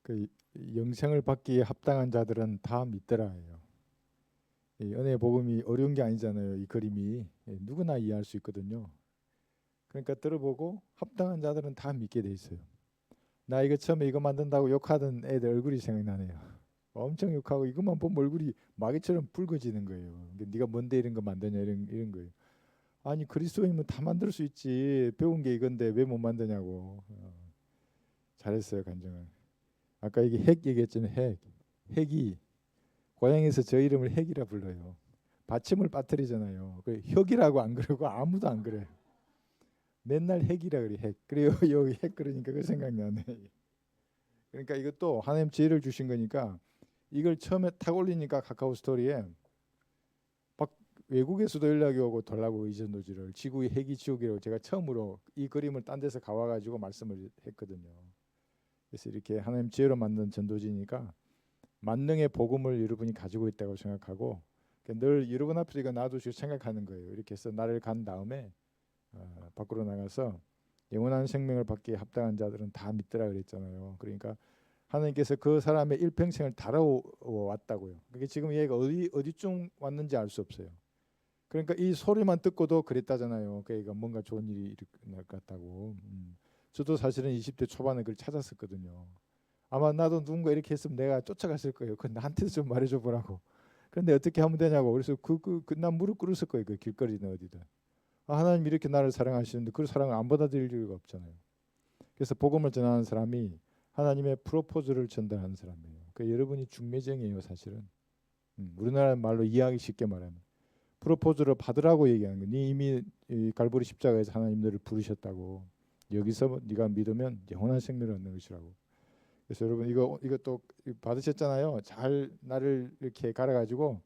그 영생을 받기에 합당한 자들은 다 믿더라예요. 이 은혜의 복음이 어려운 게 아니잖아요. 이 그림이 누구나 이해할 수 있거든요. 그러니까 들어보고 합당한 자들은 다 믿게 돼 있어요. 나 이거 처음에 이거 만든다고 욕하던 애들 얼굴이 생각나네요. 엄청 욕하고 이것만 보면 얼굴이 마귀처럼 붉어지는 거예요. 네가 뭔데 이런 거 만드냐 이런 거예요. 아니 그리스도인은 다 만들 수 있지. 배운 게 이건데 왜 못 만드냐고. 잘했어요 간증을. 아까 이게 핵 얘기했잖아요. 핵이 고향에서 저 이름을 핵이라 불러요. 받침을 빠뜨리잖아요. 그 혁이라고 안 그러고 아무도 안 그래. 맨날 핵이라 그래 핵. 그래요 여기 핵 그러니까 그 생각나네. 그러니까 이것도 하나님 지혜를 주신 거니까 이걸 처음에 탁 올리니까 카카오 스토리에 외국에서도 연락이 오고 돌라고 이전도지를 지구의 핵이 지옥이라고 제가 처음으로 이 그림을 딴 데서 가와가지고 말씀을 했거든요. 그래서 이렇게 하나님 지혜로 만든 전도지니까 만능의 복음을 여러분이 가지고 있다고 생각하고 늘 여러분 앞에서 이거 놔두시고 생각하는 거예요. 이렇게 해서 나를 간 다음에 밖으로 나가서 영원한 생명을 받기에 합당한 자들은 다 믿더라 그랬잖아요. 그러니까 하나님께서 그 사람의 일평생을 다뤄왔다고요. 그게 지금 얘가 어디쯤 왔는지 알 수 없어요. 그러니까 이 소리만 듣고도 그랬다잖아요. 그러니까 뭔가 좋은 일이 일어날 것 같다고. 저도 사실은 20대 초반에 그걸 찾았었거든요. 아마 나도 누군가 이렇게 했으면 내가 쫓아갔을 거예요. 그 나한테도 좀 말해줘 보라고. 그런데 어떻게 하면 되냐고. 그래서 난 무릎 꿇었을 거예요. 그 길거리는 어디든. 하나님 이렇게 나를 사랑하시는데 그 사랑을 안 받아들일 이유가 없잖아요. 그래서 복음을 전하는 사람이 하나님의 프로포즈를 전달하는 사람이에요. 그러니까 여러분이 중매쟁이에요, 사실은. 우리나라 말로 이해하기 쉽게 말하면 프로포즈를 받으라고 얘기하는 거예요. 네 이미 이 갈보리 십자가에서 하나님 너를 부르셨다고. 여기서 네가 믿으면 영원한 생명을 얻는 것이라고. 그래서 여러분 이것도 받으셨잖아요. 잘 나를 이렇게 갈아가지고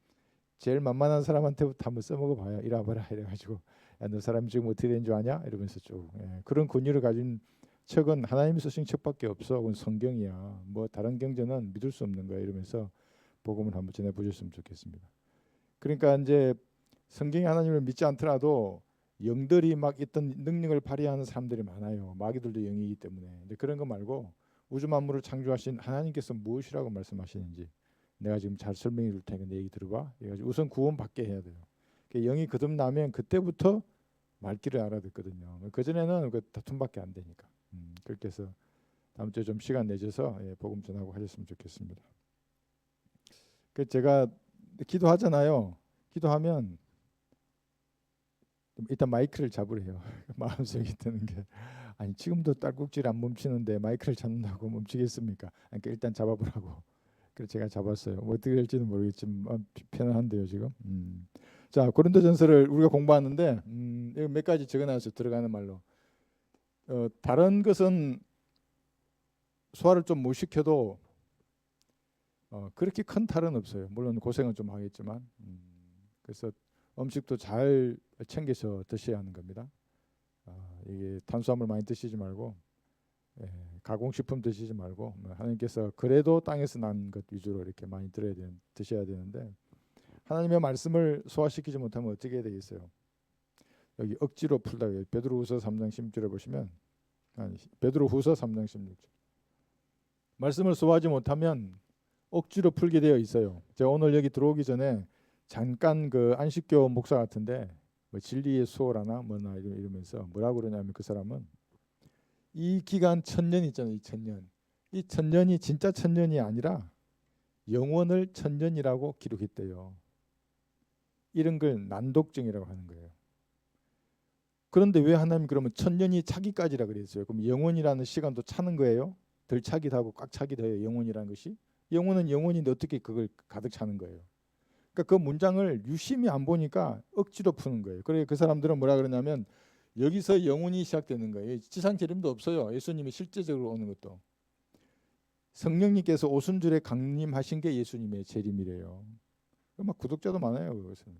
제일 만만한 사람한테부터 한번 써먹어 봐요. 이리 와봐라 이래가지고 야, 너 사람이 지금 어떻게 된 줄 아냐? 이러면서 쭉 그런 권위를 가진 책은 하나님이 쓰신 책밖에 없어. 그건 성경이야. 뭐 다른 경전은 믿을 수 없는 거야. 이러면서 복음을 한번 전해 보셨으면 좋겠습니다. 그러니까 이제 성경이 하나님을 믿지 않더라도 영들이 막 있던 능력을 발휘하는 사람들이 많아요. 마귀들도 영이기 때문에. 근데 그런 거 말고 우주 만물을 창조하신 하나님께서 무엇이라고 말씀하시는지 내가 지금 잘 설명해 줄 테니까 내 얘기 들어봐. 그래가지고 우선 구원 받게 해야 돼요. 영이 거듭나면 그때부터 말귀를 알아듣거든요. 그 전에는 그 다툼밖에 안 되니까. 그렇게 해서 다음 주에 좀 시간 내줘서 복음 전하고 하셨으면 좋겠습니다. 그 제가 기도하잖아요. 기도하면 일단 마이크를 잡으래요. 마음속에 드는 게 아니 지금도 딸꾹질 안 멈추는데 마이크를 잡는다고 멈추겠습니까? 그러니까 일단 잡아보라고. 그래서 제가 잡았어요. 뭐 어떻게 될지는 모르겠지만 편안한데요 지금. 자 고린도전서를 우리가 공부하는데 여기 몇 가지 적어놔서 들어가는 말로 다른 것은 소화를 좀 못 시켜도 그렇게 큰 탈은 없어요. 물론 고생은 좀 하겠지만 그래서 음식도 잘 챙겨서 드셔야 하는 겁니다. 이게 탄수화물 많이 드시지 말고 가공식품 드시지 말고 하나님께서 그래도 땅에서 난 것 위주로 이렇게 많이 드셔야 되는데 하나님의 말씀을 소화시키지 못하면 어떻게 해야 되겠어요? 여기 억지로 풀다. 베드로후서 3장 16절에 보시면 베드로후서 3장 16절 말씀을 소화하지 못하면 억지로 풀게 되어 있어요. 제가 오늘 여기 들어오기 전에 잠깐 그 안식교 목사 같은데 뭐 진리의 수호라나 뭐나 이러면서 뭐라고 그러냐면 그 사람은 이 기간 1000년 있잖아요. 이 1000년. 이 1000년이 진짜 1000년이 아니라 영원을 1000년이라고 기록했대요. 이런 걸 난독증이라고 하는 거예요. 그런데 왜 하나님 그러면 1000년이 차기까지라 그랬어요? 그럼 영원이라는 시간도 차는 거예요? 덜 차기도 하고 꽉 차기도 해요. 영원이라는 것이. 영원은 영원인데 어떻게 그걸 가득 차는 거예요? 그러니까 그 문장을 유심히 안 보니까 억지로 푸는 거예요. 그래 그 사람들은 뭐라 그러냐면 여기서 영혼이 시작되는 거예요. 지상 재림도 없어요. 예수님이 실제적으로 오는 것도. 성령님께서 오순절에 강림하신 게 예수님의 재림이래요. 막 구독자도 많아요. 그것은.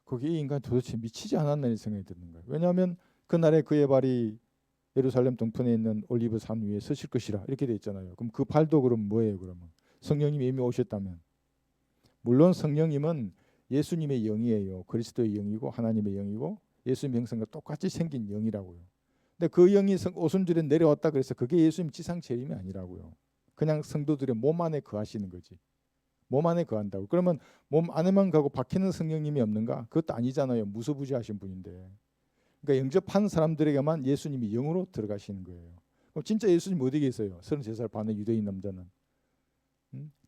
거기 이 인간 도대체 미치지 않았나 생각이 드는 거예요. 왜냐하면 그날에 그의 발이 예루살렘 동편에 있는 올리브 산 위에 서실 것이라 이렇게 돼 있잖아요. 그럼 그 발도 그럼 뭐예요? 그러면 성령님이 이미 오셨다면 물론 성령님은 예수님의 영이에요. 그리스도의 영이고 하나님의 영이고 예수님 형상과 똑같이 생긴 영이라고요. 근데 그 영이 오순절에 내려왔다 그래서 그게 예수님 지상 재림이 아니라고요. 그냥 성도들의 몸 안에 거하시는 거지. 몸 안에 거한다고. 그러면 몸 안에만 가고 밖에는 성령님이 없는가? 그것도 아니잖아요. 무소부지하신 분인데. 그러니까 영접한 사람들에게만 예수님이 영으로 들어가시는 거예요. 그럼 진짜 예수님 어디 계세요? 33살 반의 유대인 남자는.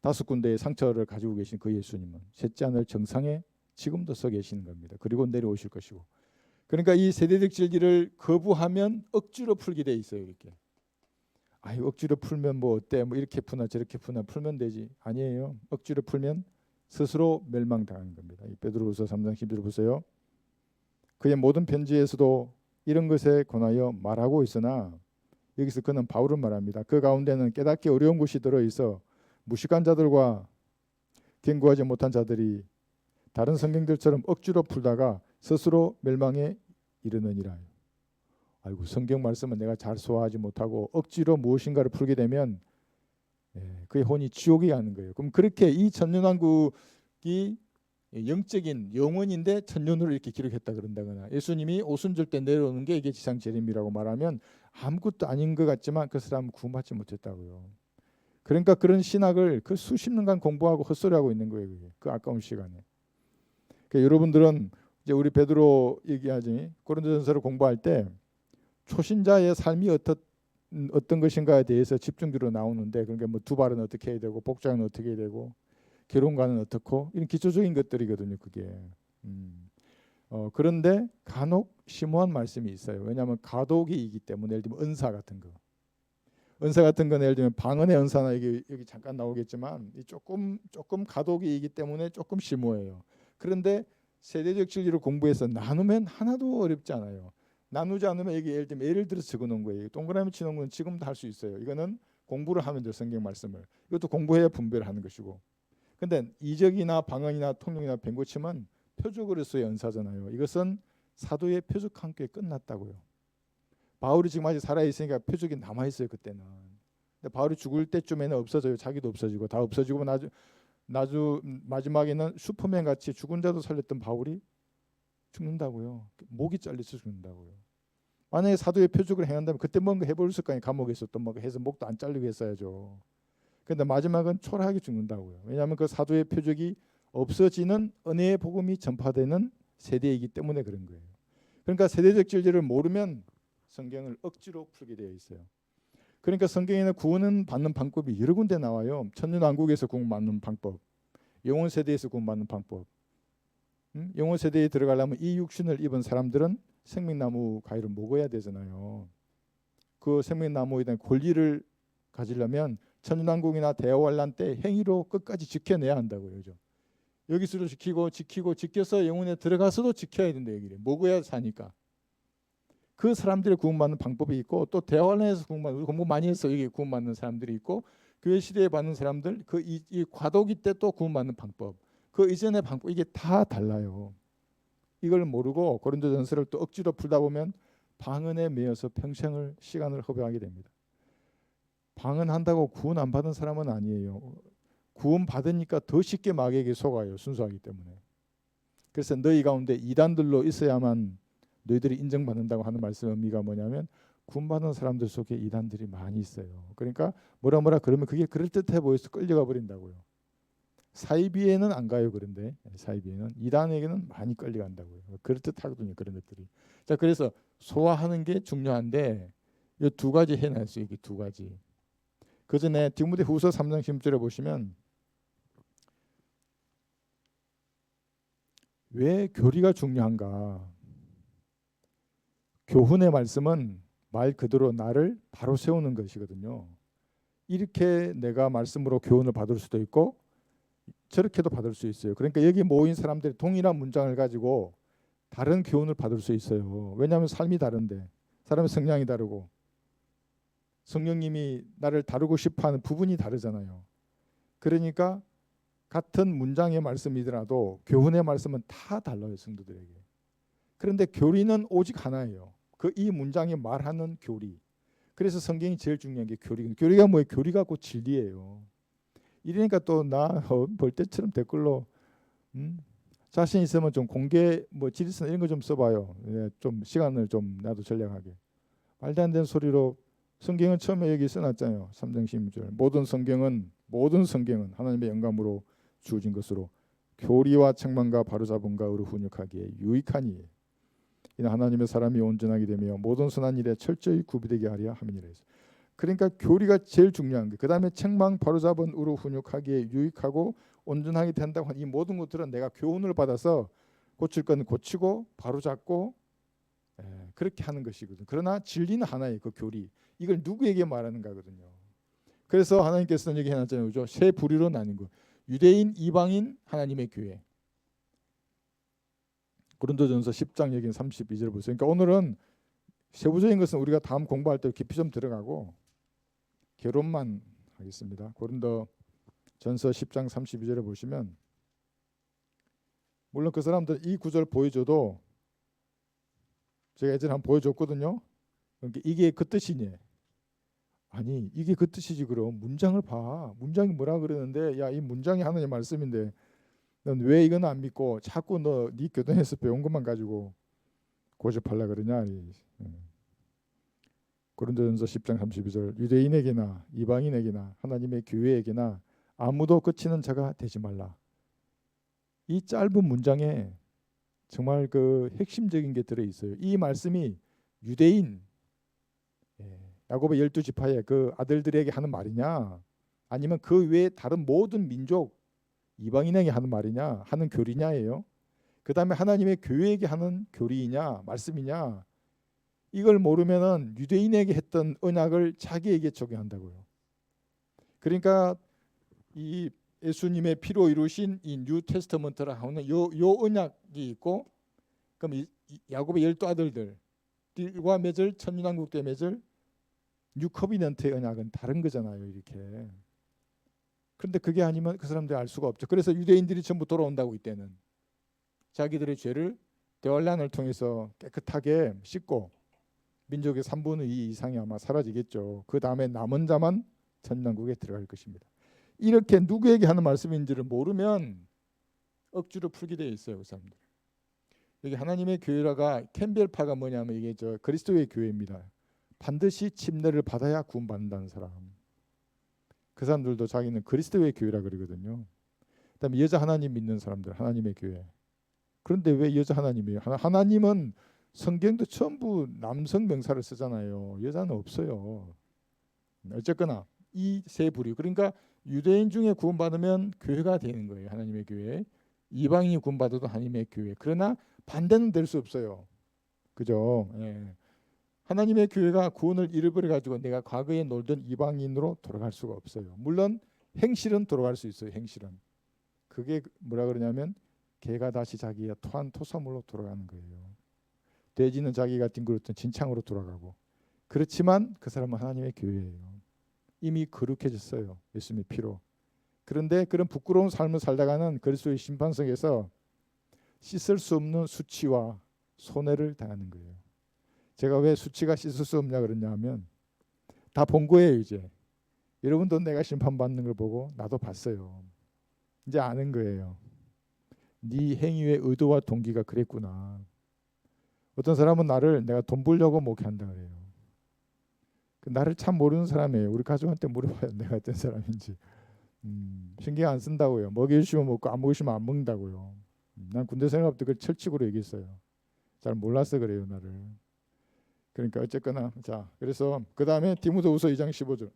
5군데의 상처를 가지고 계신 그 예수님은 셋째 하늘 정상에 지금도 서 계시는 겁니다. 그리고 내려오실 것이고. 그러니까 이 세대적 진리를 거부하면 억지로 풀게 돼 있어요. 이렇게. 아유, 억지로 풀면 뭐 어때? 뭐 이렇게 푸나 저렇게 푸나 풀면 되지. 아니에요. 억지로 풀면 스스로 멸망당하는 겁니다. 이 베드로후서 3장 11절 보세요. 그의 모든 편지에서도 이런 것에 관하여 말하고 있으나, 여기서 그는 바울을 말합니다. 그 가운데는 깨닫기 어려운 것이 들어있어 무식한 자들과 견고하지 못한 자들이 다른 성경들처럼 억지로 풀다가 스스로 멸망에 이르느니라. 아이고, 성경 말씀은 내가 잘 소화하지 못하고 억지로 무엇인가를 풀게 되면 그의 혼이 지옥에 가는 거예요. 그럼 그렇게 이 천년왕국이 영적인 영혼인데 천년으로 이렇게 기록했다 그런다거나, 예수님이 오순절 때 내려오는 게 이게 지상 재림이라고 말하면 아무것도 아닌 것 같지만 그 사람은 구원받지 못했다고요. 그러니까 그런 신학을 그 수십 년간 공부하고 헛소리하고 있는 거예요. 그게. 그 아까운 시간에. 그러니까 여러분들은 이제 우리 베드로 얘기하지, 고린도전서를 공부할 때 초신자의 삶이 어떤 것인가에 대해서 집중적으로 나오는데, 그러니까 뭐 두발은 어떻게 해야 되고 복장은 어떻게 해야 되고 결혼관은 어떻고 이런 기초적인 것들이거든요. 그게. 그런데 간혹 심오한 말씀이 있어요. 왜냐하면 가독이기 때문에. 예를 들면 은사 같은 거. 은사 같은 건 예를 들면 방언의 은사나 여기 잠깐 나오겠지만 조금 가독이기 때문에 조금 심오해요. 그런데 세대적 진리를 공부해서 나누면 하나도 어렵지 않아요. 나누지 않으면 여기 예를 들면 예를 들어서 적어놓은 거예요. 동그라미 치는 건 지금도 할 수 있어요. 이거는 공부를 하면 돼요. 성경 말씀을. 이것도 공부해야 분별을 하는 것이고. 근데 이적이나 방언이나 통역이나 뱅고침은 표적으로서의 은사잖아요. 이것은 사도의 표적 함께 끝났다고요. 바울이 지금 아직 살아있으니까 표적이 남아있어요. 그때는. 근데 바울이 죽을 때쯤에는 없어져요. 자기도 없어지고 다 없어지고 마지막에는 슈퍼맨 같이 죽은 자도 살렸던 바울이 죽는다고요. 목이 잘려서 죽는다고요. 만약에 사도의 표적을 행한다면 그때 뭔가 해버렸을 거 아니에요. 감옥에서 또 뭔가 해서 목도 안 잘리게 했어야죠. 그런데 마지막은 초라하게 죽는다고요. 왜냐하면 그 사도의 표적이 없어지는 은혜의 복음이 전파되는 세대이기 때문에 그런 거예요. 그러니까 세대적 진리를 모르면 성경을 억지로 풀게 되어 있어요. 그러니까 성경에는 구원은 받는 방법이 여러 군데 나와요. 천년왕국에서 구원받는 방법, 영혼 세대에서 구원받는 방법. 영혼 세대에 들어가려면 이 육신을 입은 사람들은 생명나무 가위를 먹어야 되잖아요. 그 생명나무에 대한 권리를 가지려면 천년왕국이나 대환란 때 행위로 끝까지 지켜내야 한다고요. 그죠? 여기서도 지켜서 영혼에 들어가서도 지켜야 된다 얘기를. 먹어야 사니까. 그 사람들의 구원받는 방법이 있고, 또 대환란에서 공부 많이 해서 여기 구원받는 사람들이 있고, 교회 시대에 받는 사람들 이 과도기 때 또 구원받는 방법, 그 이전의 방법, 이게 다 달라요. 이걸 모르고 고린도전서를 또 억지로 풀다 보면 방언에 매여서 평생을 시간을 허비하게 됩니다. 방언한다고 구원 안 받은 사람은 아니에요. 구원 받으니까 더 쉽게 마귀에게 속아요. 순수하기 때문에. 그래서 너희 가운데 이단들로 있어야만 너희들이 인정받는다고 하는 말씀의 의미가 뭐냐면, 구원받은 사람들 속에 이단들이 많이 있어요. 그러니까 뭐라 그러면 그게 그럴듯해 보여서 끌려가 버린다고요. 사이비에는 안 가요. 그런데 사이비에는 이단에게는 많이 끌려간다고요. 그럴듯하거든요. 그런 것들이. 자, 그래서 소화하는 게 중요한데 이 두 가지 해놨어요. 이게 두 가지. 그 전에 디모데후서 3장 10절에 보시면 왜 교리가 중요한가? 교훈의 말씀은 말 그대로 나를 바로 세우는 것이거든요. 이렇게 내가 말씀으로 교훈을 받을 수도 있고 저렇게도 받을 수 있어요. 그러니까 여기 모인 사람들이 동일한 문장을 가지고 다른 교훈을 받을 수 있어요. 왜냐하면 삶이 다른데, 사람의 성향이 다르고 성령님이 나를 다루고 싶어하는 부분이 다르잖아요. 그러니까 같은 문장의 말씀이더라도 교훈의 말씀은 다 달라요. 성도들에게. 그런데 교리는 오직 하나예요. 그 이 문장이 말하는 교리. 그래서 성경이 제일 중요한 게 교리. 교리가 뭐예요? 교리가 곧 진리예요. 이러니까 또 나 볼 때처럼 댓글로 자신 있으면 좀 공개 지리슨 이런 거 좀 써봐요. 좀 시간을 좀 나도 전략하게. 말도 안 되는 소리로 성경은 처음에 여기 써놨잖아요. 3장 16절. 모든 성경은 하나님의 영감으로 주어진 것으로 교리와 책망과 바로잡음과 의로 훈육하기에 유익하니 이는 하나님의 사람이 온전하게 되며 모든 선한 일에 철저히 구비되게 하려 함이니라. 그러니까 교리가 제일 중요한 게, 그 다음에 책망 바로잡은 의로 훈육하기에 유익하고 온전하게 된다고 하는 이 모든 것들은 내가 교훈을 받아서 고칠 건 고치고 바로잡고 그렇게 하는 것이거든. 그러나 진리는 하나예요. 그 교리. 이걸 누구에게 말하는가거든요. 그래서 하나님께서는 여기 해놨잖아요. 그죠? 세 부류로 나뉜 거. 유대인, 이방인, 하나님의 교회. 고린도전서 10장 여기 32절 보세요. 그러니까 오늘은 세부적인 것은 우리가 다음 공부할 때 깊이 좀 들어가고 결론만 하겠습니다. 고린도전서 10장 32절에 보시면, 물론 그 사람들 이 구절 보여줘도 제가 예전에 한번 보여줬거든요. 그러니까 이게 그 뜻이니? 아니, 이게 그 뜻이지. 그럼 문장을 봐. 문장이 뭐라 그러는데, 야, 이 문장이 하나님의 말씀인데 넌 왜 이건 안 믿고 자꾸 네 교단에서 배운 것만 가지고 고집하려 그러냐. 고린도전서 10장 32절. 유대인에게나 이방인에게나 하나님의 교회에게나 아무도 그치는 자가 되지 말라. 이 짧은 문장에 정말 그 핵심적인 게 들어 있어요. 이 말씀이 유대인, 야곱의 12지파의 그 아들들에게 하는 말이냐, 아니면 그 외에 다른 모든 민족 이방인에게 하는 말이냐, 하는 교리냐예요. 그 다음에 하나님의 교회에게 하는 교리이냐 말씀이냐, 이걸 모르면은 유대인에게 했던 언약을 자기에게 적용한다고요. 그러니까 이 예수님의 피로 이루신 이 뉴 테스터먼트라 하는 요 언약이 있고, 그럼 이 야곱의 12아들들과 맺을 천년왕국 때 맺을 뉴 커비넌트의 언약은 다른 거잖아요. 이렇게. 그런데 그게 아니면 그 사람들이 알 수가 없죠. 그래서 유대인들이 전부 돌아온다고, 이때는 자기들의 죄를 대환란을 통해서 깨끗하게 씻고 민족의 3분의 2 이상이 아마 사라지겠죠. 그 다음에 남은 자만 천년왕국에 들어갈 것입니다. 이렇게 누구에게 하는 말씀인지를 모르면 억지로 풀게 돼 있어요. 그 사람들. 여기 하나님의 교회라가 캠벨파가 뭐냐면 이게 저 그리스도의 교회입니다. 반드시 침례를 받아야 구원받는다는 사람. 그 사람들도 자기는 그리스도의 교회라 그러거든요. 그다음에 여자 하나님 믿는 사람들, 하나님의 교회. 그런데 왜 여자 하나님이에요? 하나님은 성경도 전부 남성 명사를 쓰잖아요. 여자는 없어요. 어쨌거나 이 세 부류. 그러니까 유대인 중에 구원받으면 교회가 되는 거예요. 하나님의 교회. 이방인이 구원받아도 하나님의 교회. 그러나 반대는 될 수 없어요. 그죠? 예. 하나님의 교회가 구원을 잃어버려 가지고 내가 과거에 놀던 이방인으로 돌아갈 수가 없어요. 물론 행실은 돌아갈 수 있어요. 행실은. 그게 뭐라 그러냐면 개가 다시 자기의 토한 토사물로 돌아가는 거예요. 돼지는 자기가 뒹굴었던 진창으로 돌아가고. 그렇지만 그 사람은 하나님의 교회예요. 이미 거룩해졌어요. 예수님의 피로. 그런데 그런 부끄러운 삶을 살다가는 그리스도의 심판석에서 씻을 수 없는 수치와 손해를 당하는 거예요. 제가 왜 수치가 씻을 수 없냐 그러냐 하면 다 본 거예요. 이제 여러분도 내가 심판받는 걸 보고 나도 봤어요. 이제 아는 거예요. 네 행위의 의도와 동기가 그랬구나. 어떤 사람은 나를 내가 돈 벌려고 목회한다 그래요. 나를 참 모르는 사람이에요. 우리 가족한테 물어봐요. 내가 어떤 사람인지. 신경 안 쓴다고요. 먹여주시면 먹고 안 먹으시면 안 먹는다고요. 난 군대 생활 때 그걸 철칙으로 얘기했어요. 잘 몰라서 그래요, 나를. 그러니까 어쨌거나 자, 그래서 그 다음에 디모데후서 2장 15절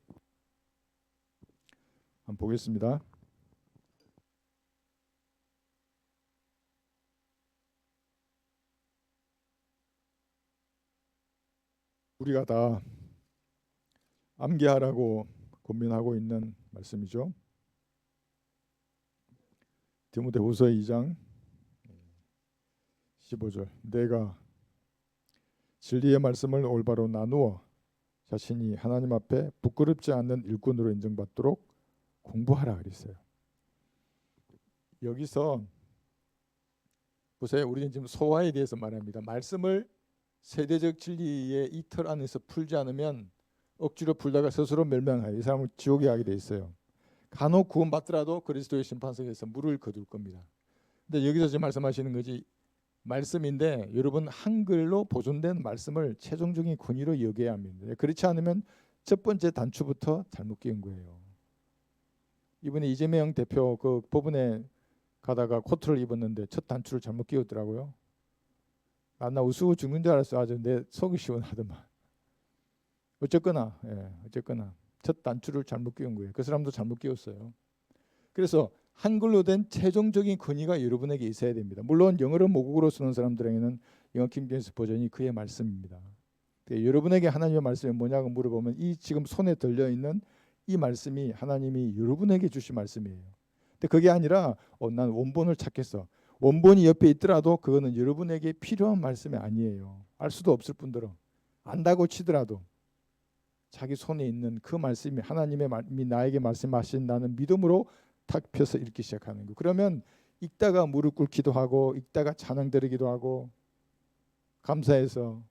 한번 보겠습니다. 우리가 다 암기하라고 고민하고 있는 말씀이죠. 디모데후서 2장 15절. 내가 진리의 말씀을 올바로 나누어 자신이 하나님 앞에 부끄럽지 않는 일꾼으로 인정받도록 공부하라 그랬어요. 여기서 보세요. 우리는 지금 소화에 대해서 말합니다. 말씀을 세대적 진리의 이 틀 안에서 풀지 않으면 억지로 풀다가 스스로 멸망하여 이 사람을 지옥에 가게 돼 있어요. 간혹 구원받더라도 그리스도의 심판석에서 물을 거둘 겁니다. 근데 여기서 지금 말씀하시는 것이 말씀인데, 여러분 한글로 보존된 말씀을 최종적인 권위로 여겨야 합니다. 그렇지 않으면 첫 번째 단추부터 잘못 끼운 거예요. 이번에 이재명 대표 그 법원에 가다가 코트를 입었는데 첫 단추를 잘못 끼웠더라고요. 나 우스워 죽는 줄 알았어. 아주 내 속이 시원하더만. 어쨌거나 첫 단추를 잘못 끼운 거예요. 그 사람도 잘못 끼웠어요. 그래서 한글로 된 최종적인 권위가 여러분에게 있어야 됩니다. 물론 영어를 모국어로 쓰는 사람들에게는 영어 킹제임스 버전이 그의 말씀입니다. 여러분에게 하나님의 말씀이 뭐냐고 물어보면 이 지금 손에 들려 있는 이 말씀이 하나님이 여러분에게 주신 말씀이에요. 근데 그게 아니라 난 원본을 찾겠어. 원본이 옆에 있더라도 그거는 여러분에게 필요한 말씀이 아니에요. 알 수도 없을 뿐더러 안다고 치더라도 자기 손에 있는 그 말씀이 하나님의 말씀이 나에게 말씀하신다는 믿음으로 탁 펴서 읽기 시작하는 거. 그러면 읽다가 무릎 꿇기도 하고 읽다가 찬양 드리기도 하고 감사해서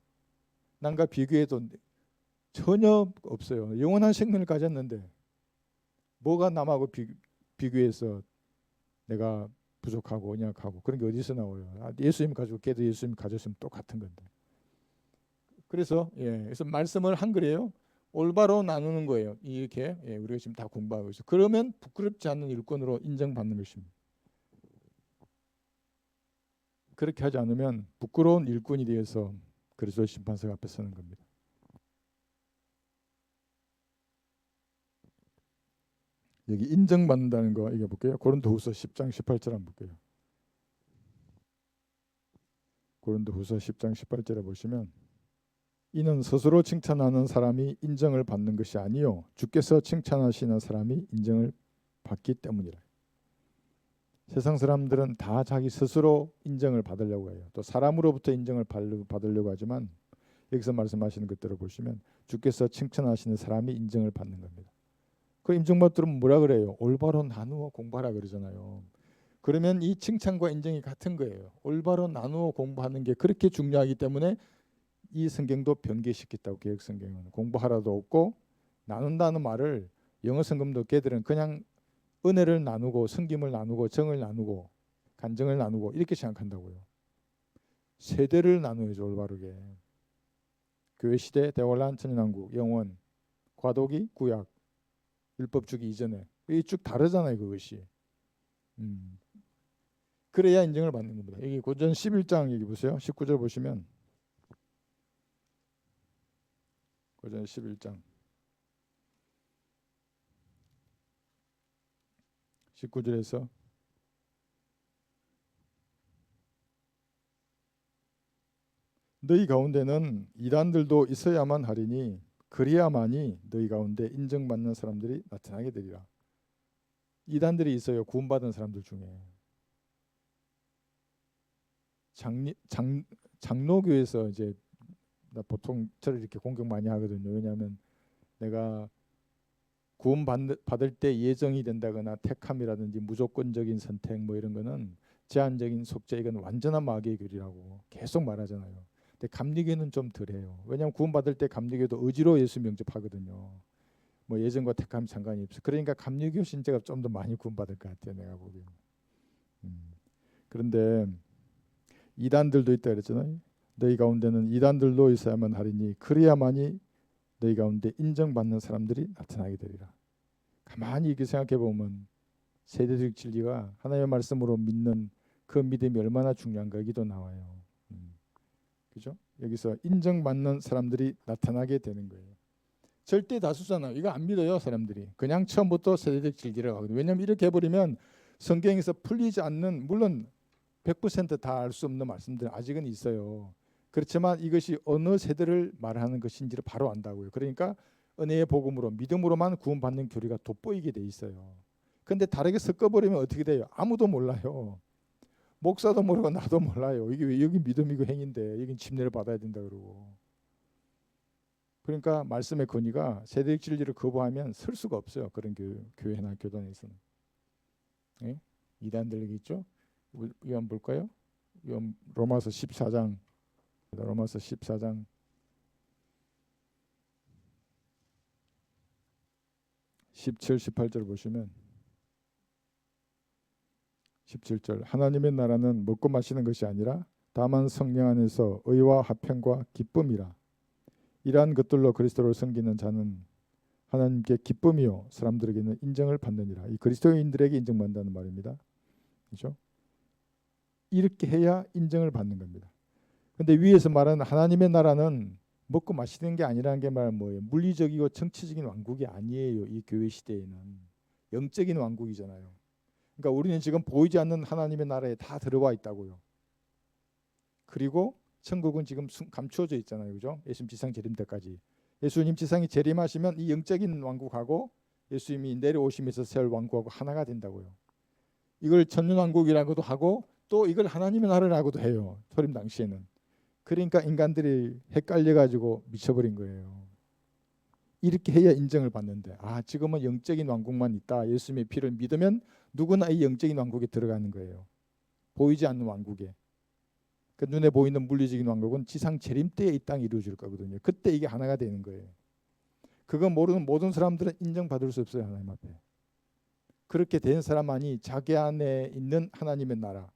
남과 비교해도 전혀 없어요. 영원한 생명을 가졌는데 뭐가 남하고 비교해서 내가 부족하고 언약하고 그런 게 어디서 나와요? 예수님 가지고 걔도 예수님 가졌으면 똑같은 건데. 그래서 그래서 말씀을 한글이에요. 올바로 나누는 거예요. 이렇게 우리가 지금 다 공부하고 있어요. 그러면 부끄럽지 않은 일꾼으로 인정받는 것입니다. 그렇게 하지 않으면 부끄러운 일꾼이 되어서 그리스도 심판석 앞에 서는 겁니다. 여기 인정받는다는 거 이게 볼게요. 고린도후서 10장 18절 한번 볼게요. 고린도후서 10장 18절에 보시면 이는 스스로 칭찬하는 사람이 인정을 받는 것이 아니요 주께서 칭찬하시는 사람이 인정을 받기 때문이라. 세상 사람들은 다 자기 스스로 인정을 받으려고 해요. 또 사람으로부터 인정을 받으려고 하지만 여기서 말씀하시는 것들을 보시면 주께서 칭찬하시는 사람이 인정을 받는 겁니다. 그 인정받들은 뭐라 그래요? 올바로 나누어 공부하라 그러잖아요. 그러면 이 칭찬과 인정이 같은 거예요. 올바로 나누어 공부하는 게 그렇게 중요하기 때문에 이 성경도 변개시켰다고. 개역 성경은 공부하라도 없고 나눈다는 말을 영어 성경도 걔들은 그냥 은혜를 나누고 섬김을 나누고 정을 나누고 간정을 나누고 이렇게 생각한다고요. 세대를 나누어야죠. 올바르게. 교회 시대, 대환란, 천연왕국, 영원, 과도기, 구약, 율법 주기 이전에 이 쭉 다르잖아요. 그것이. 그래야 인정을 받는 겁니다. 여기 고전 11장 여기 보세요. 19절 보시면 고전 11장 19절에서 너희 가운데는 이단들도 있어야만 하리니 그리야만이 너희 가운데 인정받는 사람들이 나타나게 되리라. 이단들이 있어요. 구원받은 사람들 중에. 장로교에서 이제 나 보통 저를 이렇게 공격 많이 하거든요. 왜냐하면 내가 구원 받을 때 예정이 된다거나 택함이라든지 무조건적인 선택 뭐 이런 거는 제한적인 속죄 이건 완전한 마귀의 길이라고 계속 말하잖아요. 근데 감리교는 좀 덜해요. 왜냐하면 구원 받을 때 감리교도 의지로 예수 영접하거든요. 뭐 예정과 택함이 상관이 없어. 그러니까 감리교 신자가 좀 더 많이 구원 받을 것 같아요. 내가 보기에는. 그런데 이단들도 있다 그랬잖아요. 너희 가운데는 이단들도 있어야만 하리니 그래야만이 너희 가운데 인정받는 사람들이 나타나게 되리라. 가만히 이렇게 생각해 보면 세대적 진리가 하나님의 말씀으로 믿는 그 믿음이 얼마나 중요한가 여기도 나와요. 그죠? 여기서 인정받는 사람들이 나타나게 되는 거예요. 절대 다수잖아요. 이거 안 믿어요 사람들이. 그냥 처음부터 세대적 진리를 하거든요. 왜냐하면 이렇게 해버리면 성경에서 풀리지 않는 물론 100%다 알 수 없는 말씀들 아직은 있어요. 그렇지만 이것이 어느 세대를 말하는 것인지를 바로 안다고요. 그러니까 은혜의 복음으로 믿음으로만 구원받는 교리가 돋보이게 돼 있어요. 근데 다르게 섞어버리면 어떻게 돼요? 아무도 몰라요. 목사도 모르고 나도 몰라요. 이게 왜 여기 믿음이고 행인데 여긴 침례를 받아야 된다 그러고. 그러니까 말씀의 권위가 세대적 진리를 거부하면 설 수가 없어요. 그런 교회나 교단에서는. 예? 이단들 얘기 있죠? 이거 한번 볼까요? 로마서 14장 17, 18절 보시면 17절 하나님의 나라는 먹고 마시는 것이 아니라 다만 성령 안에서 의와 화평과 기쁨이라. 이러한 것들로 그리스도를 섬기는 자는 하나님께 기쁨이요 사람들에게는 인정을 받느니라. 이 그리스도인들에게 인정받는다는 말입니다. 그렇죠? 이렇게 해야 인정을 받는 겁니다. 근데 위에서 말하는 하나님의 나라는 먹고 마시는 게 아니라는 게 말 뭐예요? 물리적이고 정치적인 왕국이 아니에요. 이 교회 시대에는 영적인 왕국이잖아요. 그러니까 우리는 지금 보이지 않는 하나님의 나라에 다 들어와 있다고요. 그리고 천국은 지금 감추어져 있잖아요. 그죠? 예수님 지상 재림 때까지. 예수님 지상에 재림하시면 이 영적인 왕국하고 예수님이 내려오시면서 세울 왕국하고 하나가 된다고요. 이걸 천년왕국이라고도 하고 또 이걸 하나님의 나라라고도 해요. 소림 당시에는. 그러니까 인간들이 헷갈려가지고 미쳐버린 거예요. 이렇게 해야 인정을 받는데 지금은 영적인 왕국만 있다. 예수님의 피를 믿으면 누구나 이 영적인 왕국에 들어가는 거예요. 보이지 않는 왕국에. 그 눈에 보이는 물리적인 왕국은 지상 재림 때에 이 땅이 이루어질 거거든요. 그때 이게 하나가 되는 거예요. 그거 모르는 모든 사람들은 인정받을 수 없어요. 하나님 앞에. 그렇게 된 사람만이 자기 안에 있는 하나님의 나라.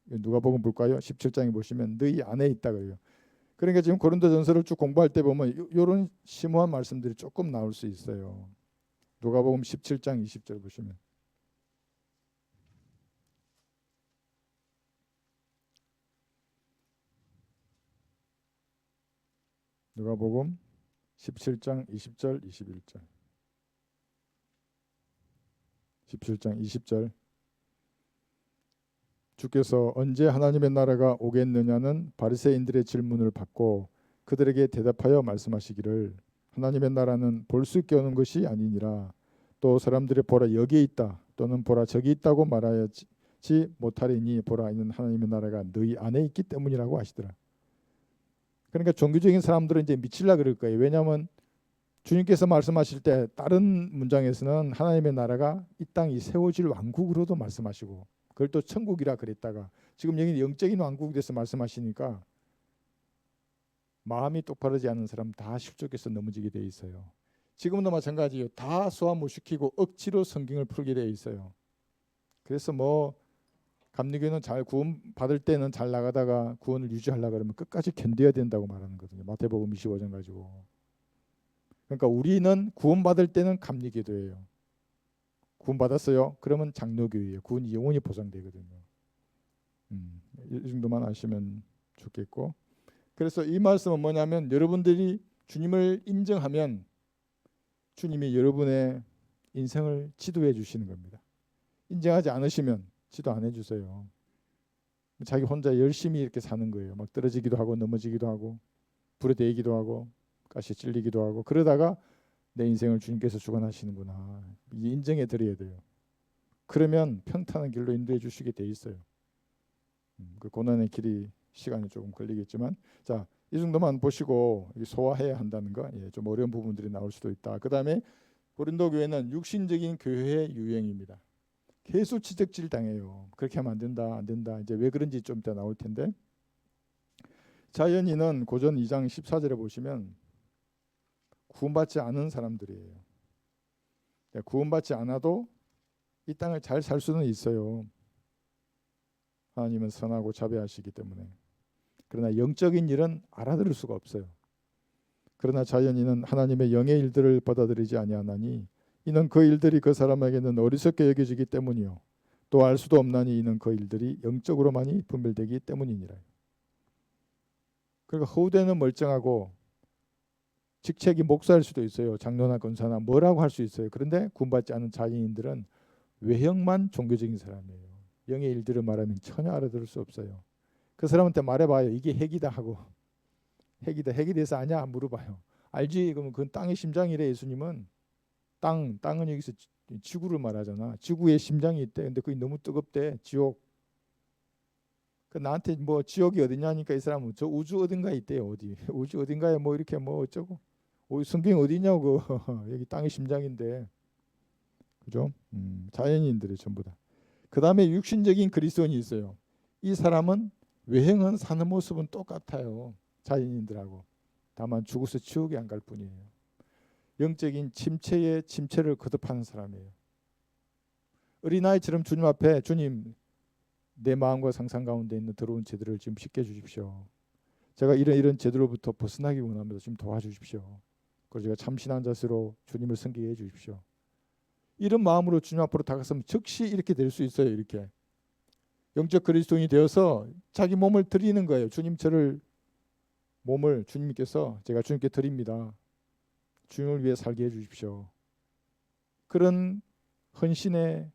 누가복음 볼까요? 17장에 보시면 너희 안에 있다 그래요. 그러니까 지금 고린도전서를 쭉 공부할 때 보면 이런 심오한 말씀들이 조금 나올 수 있어요. 누가복음 17장 20절 보시면 누가복음 17장 20절 21절 17장 20절 주께서 언제 하나님의 나라가 오겠느냐는 바리새인들의 질문을 받고 그들에게 대답하여 말씀하시기를 하나님의 나라는 볼 수 있게 오는 것이 아니니라. 또 사람들이 보라 여기에 있다 또는 보라 저기 있다고 말하지 못하리니 보라 있는 하나님의 나라가 너희 안에 있기 때문이라고 하시더라. 그러니까 종교적인 사람들은 이제 미칠라 그럴 거예요. 왜냐하면 주님께서 말씀하실 때 다른 문장에서는 하나님의 나라가 이 땅이 세워질 왕국으로도 말씀하시고 그걸 또 천국이라 그랬다가 지금 여기 영적인 왕국에 대해서 말씀하시니까 마음이 똑바르지 않은 사람 다 실족해서 넘어지게 돼 있어요. 지금도 마찬가지예요. 다 소화 못 시키고 억지로 성경을 풀게 돼 있어요. 그래서 뭐 감리교는 잘 구원 받을 때는 잘 나가다가 구원을 유지하려고 그러면 끝까지 견뎌야 된다고 말하는 거거든요. 마태복음 25장 가지고. 그러니까 우리는 구원 받을 때는 감리교도예요. 구원 받았어요. 그러면 장로교예요. 구원이 영원히 보장되거든요. 이 정도만 아시면 좋겠고. 그래서 이 말씀은 뭐냐면 여러분들이 주님을 인정하면 주님이 여러분의 인생을 지도해 주시는 겁니다. 인정하지 않으시면 지도 안 해주세요. 자기 혼자 열심히 이렇게 사는 거예요. 막 떨어지기도 하고 넘어지기도 하고 불에 데이기도 하고 가시에 찔리기도 하고 그러다가 내 인생을 주님께서 주관하시는구나. 이 인정해 드려야 돼요. 그러면 평탄한 길로 인도해 주시게 돼 있어요. 그 고난의 길이 시간이 조금 걸리겠지만 자, 이 정도만 보시고 소화해야 한다는 거, 좀 어려운 부분들이 나올 수도 있다. 그 다음에 고린도 교회는 육신적인 교회의 유행입니다. 계속 지적질 당해요. 그렇게 하면 안 된다, 안 된다. 이제 왜 그런지 좀 이따 나올 텐데 자연인은 고전 2장 14절에 보시면 구원받지 않은 사람들이에요. 구원받지 않아도 이 땅을 잘 살 수는 있어요. 하나님은 선하고 자비하시기 때문에. 그러나 영적인 일은 알아들을 수가 없어요. 그러나 자연인은 하나님의 영의 일들을 받아들이지 아니하나니 이는 그 일들이 그 사람에게는 어리석게 여겨지기 때문이요 또 알 수도 없나니 이는 그 일들이 영적으로만이 분별되기 때문이니라. 그러니까 후대는 멀쩡하고 직책이 목사일 수도 있어요. 장로나 권사나 뭐라고 할 수 있어요. 그런데 구원받지 않은 자연인들은 외형만 종교적인 사람이에요. 영의 일들을 말하면 전혀 알아들을 수 없어요. 그 사람한테 말해봐요. 이게 핵이다 하고 핵이다. 핵에 대해서 아냐 물어봐요. 알지? 그러면 그건 땅의 심장이래. 예수님은 땅은 여기서 지구를 말하잖아. 지구에 심장이 있대. 근데 그게 너무 뜨겁대. 지옥. 그 나한테 뭐 지옥이 어디냐니까 이 사람은 저 우주 어딘가에 있대요. 어디 우주 어딘가에 뭐 이렇게 뭐 어쩌고 성경 어디냐고 여기 땅의 심장인데 그죠? 자연인들이 전부 다. 그 다음에 육신적인 그리스도인이 있어요. 이 사람은 외형은 사는 모습은 똑같아요. 자연인들하고. 다만 죽어서 지옥에 안 갈 뿐이에요. 영적인 침체에 침체를 거듭하는 사람이에요. 어린아이처럼 주님 앞에 주님 내 마음과 상상 가운데 있는 더러운 죄들을 지금 씻겨 주십시오. 제가 이런 죄들로부터 벗어나기 원합니다. 좀 도와주십시오. 그리고 제가 참신한 자세로 주님을 섬기게 해주십시오. 이런 마음으로 주님 앞으로 다가서면 즉시 이렇게 될 수 있어요. 이렇게 영적 그리스도인이 되어서 자기 몸을 드리는 거예요. 주님, 저를 몸을 주님께서 제가 주님께 드립니다. 주님을 위해 살게 해주십시오. 그런 헌신의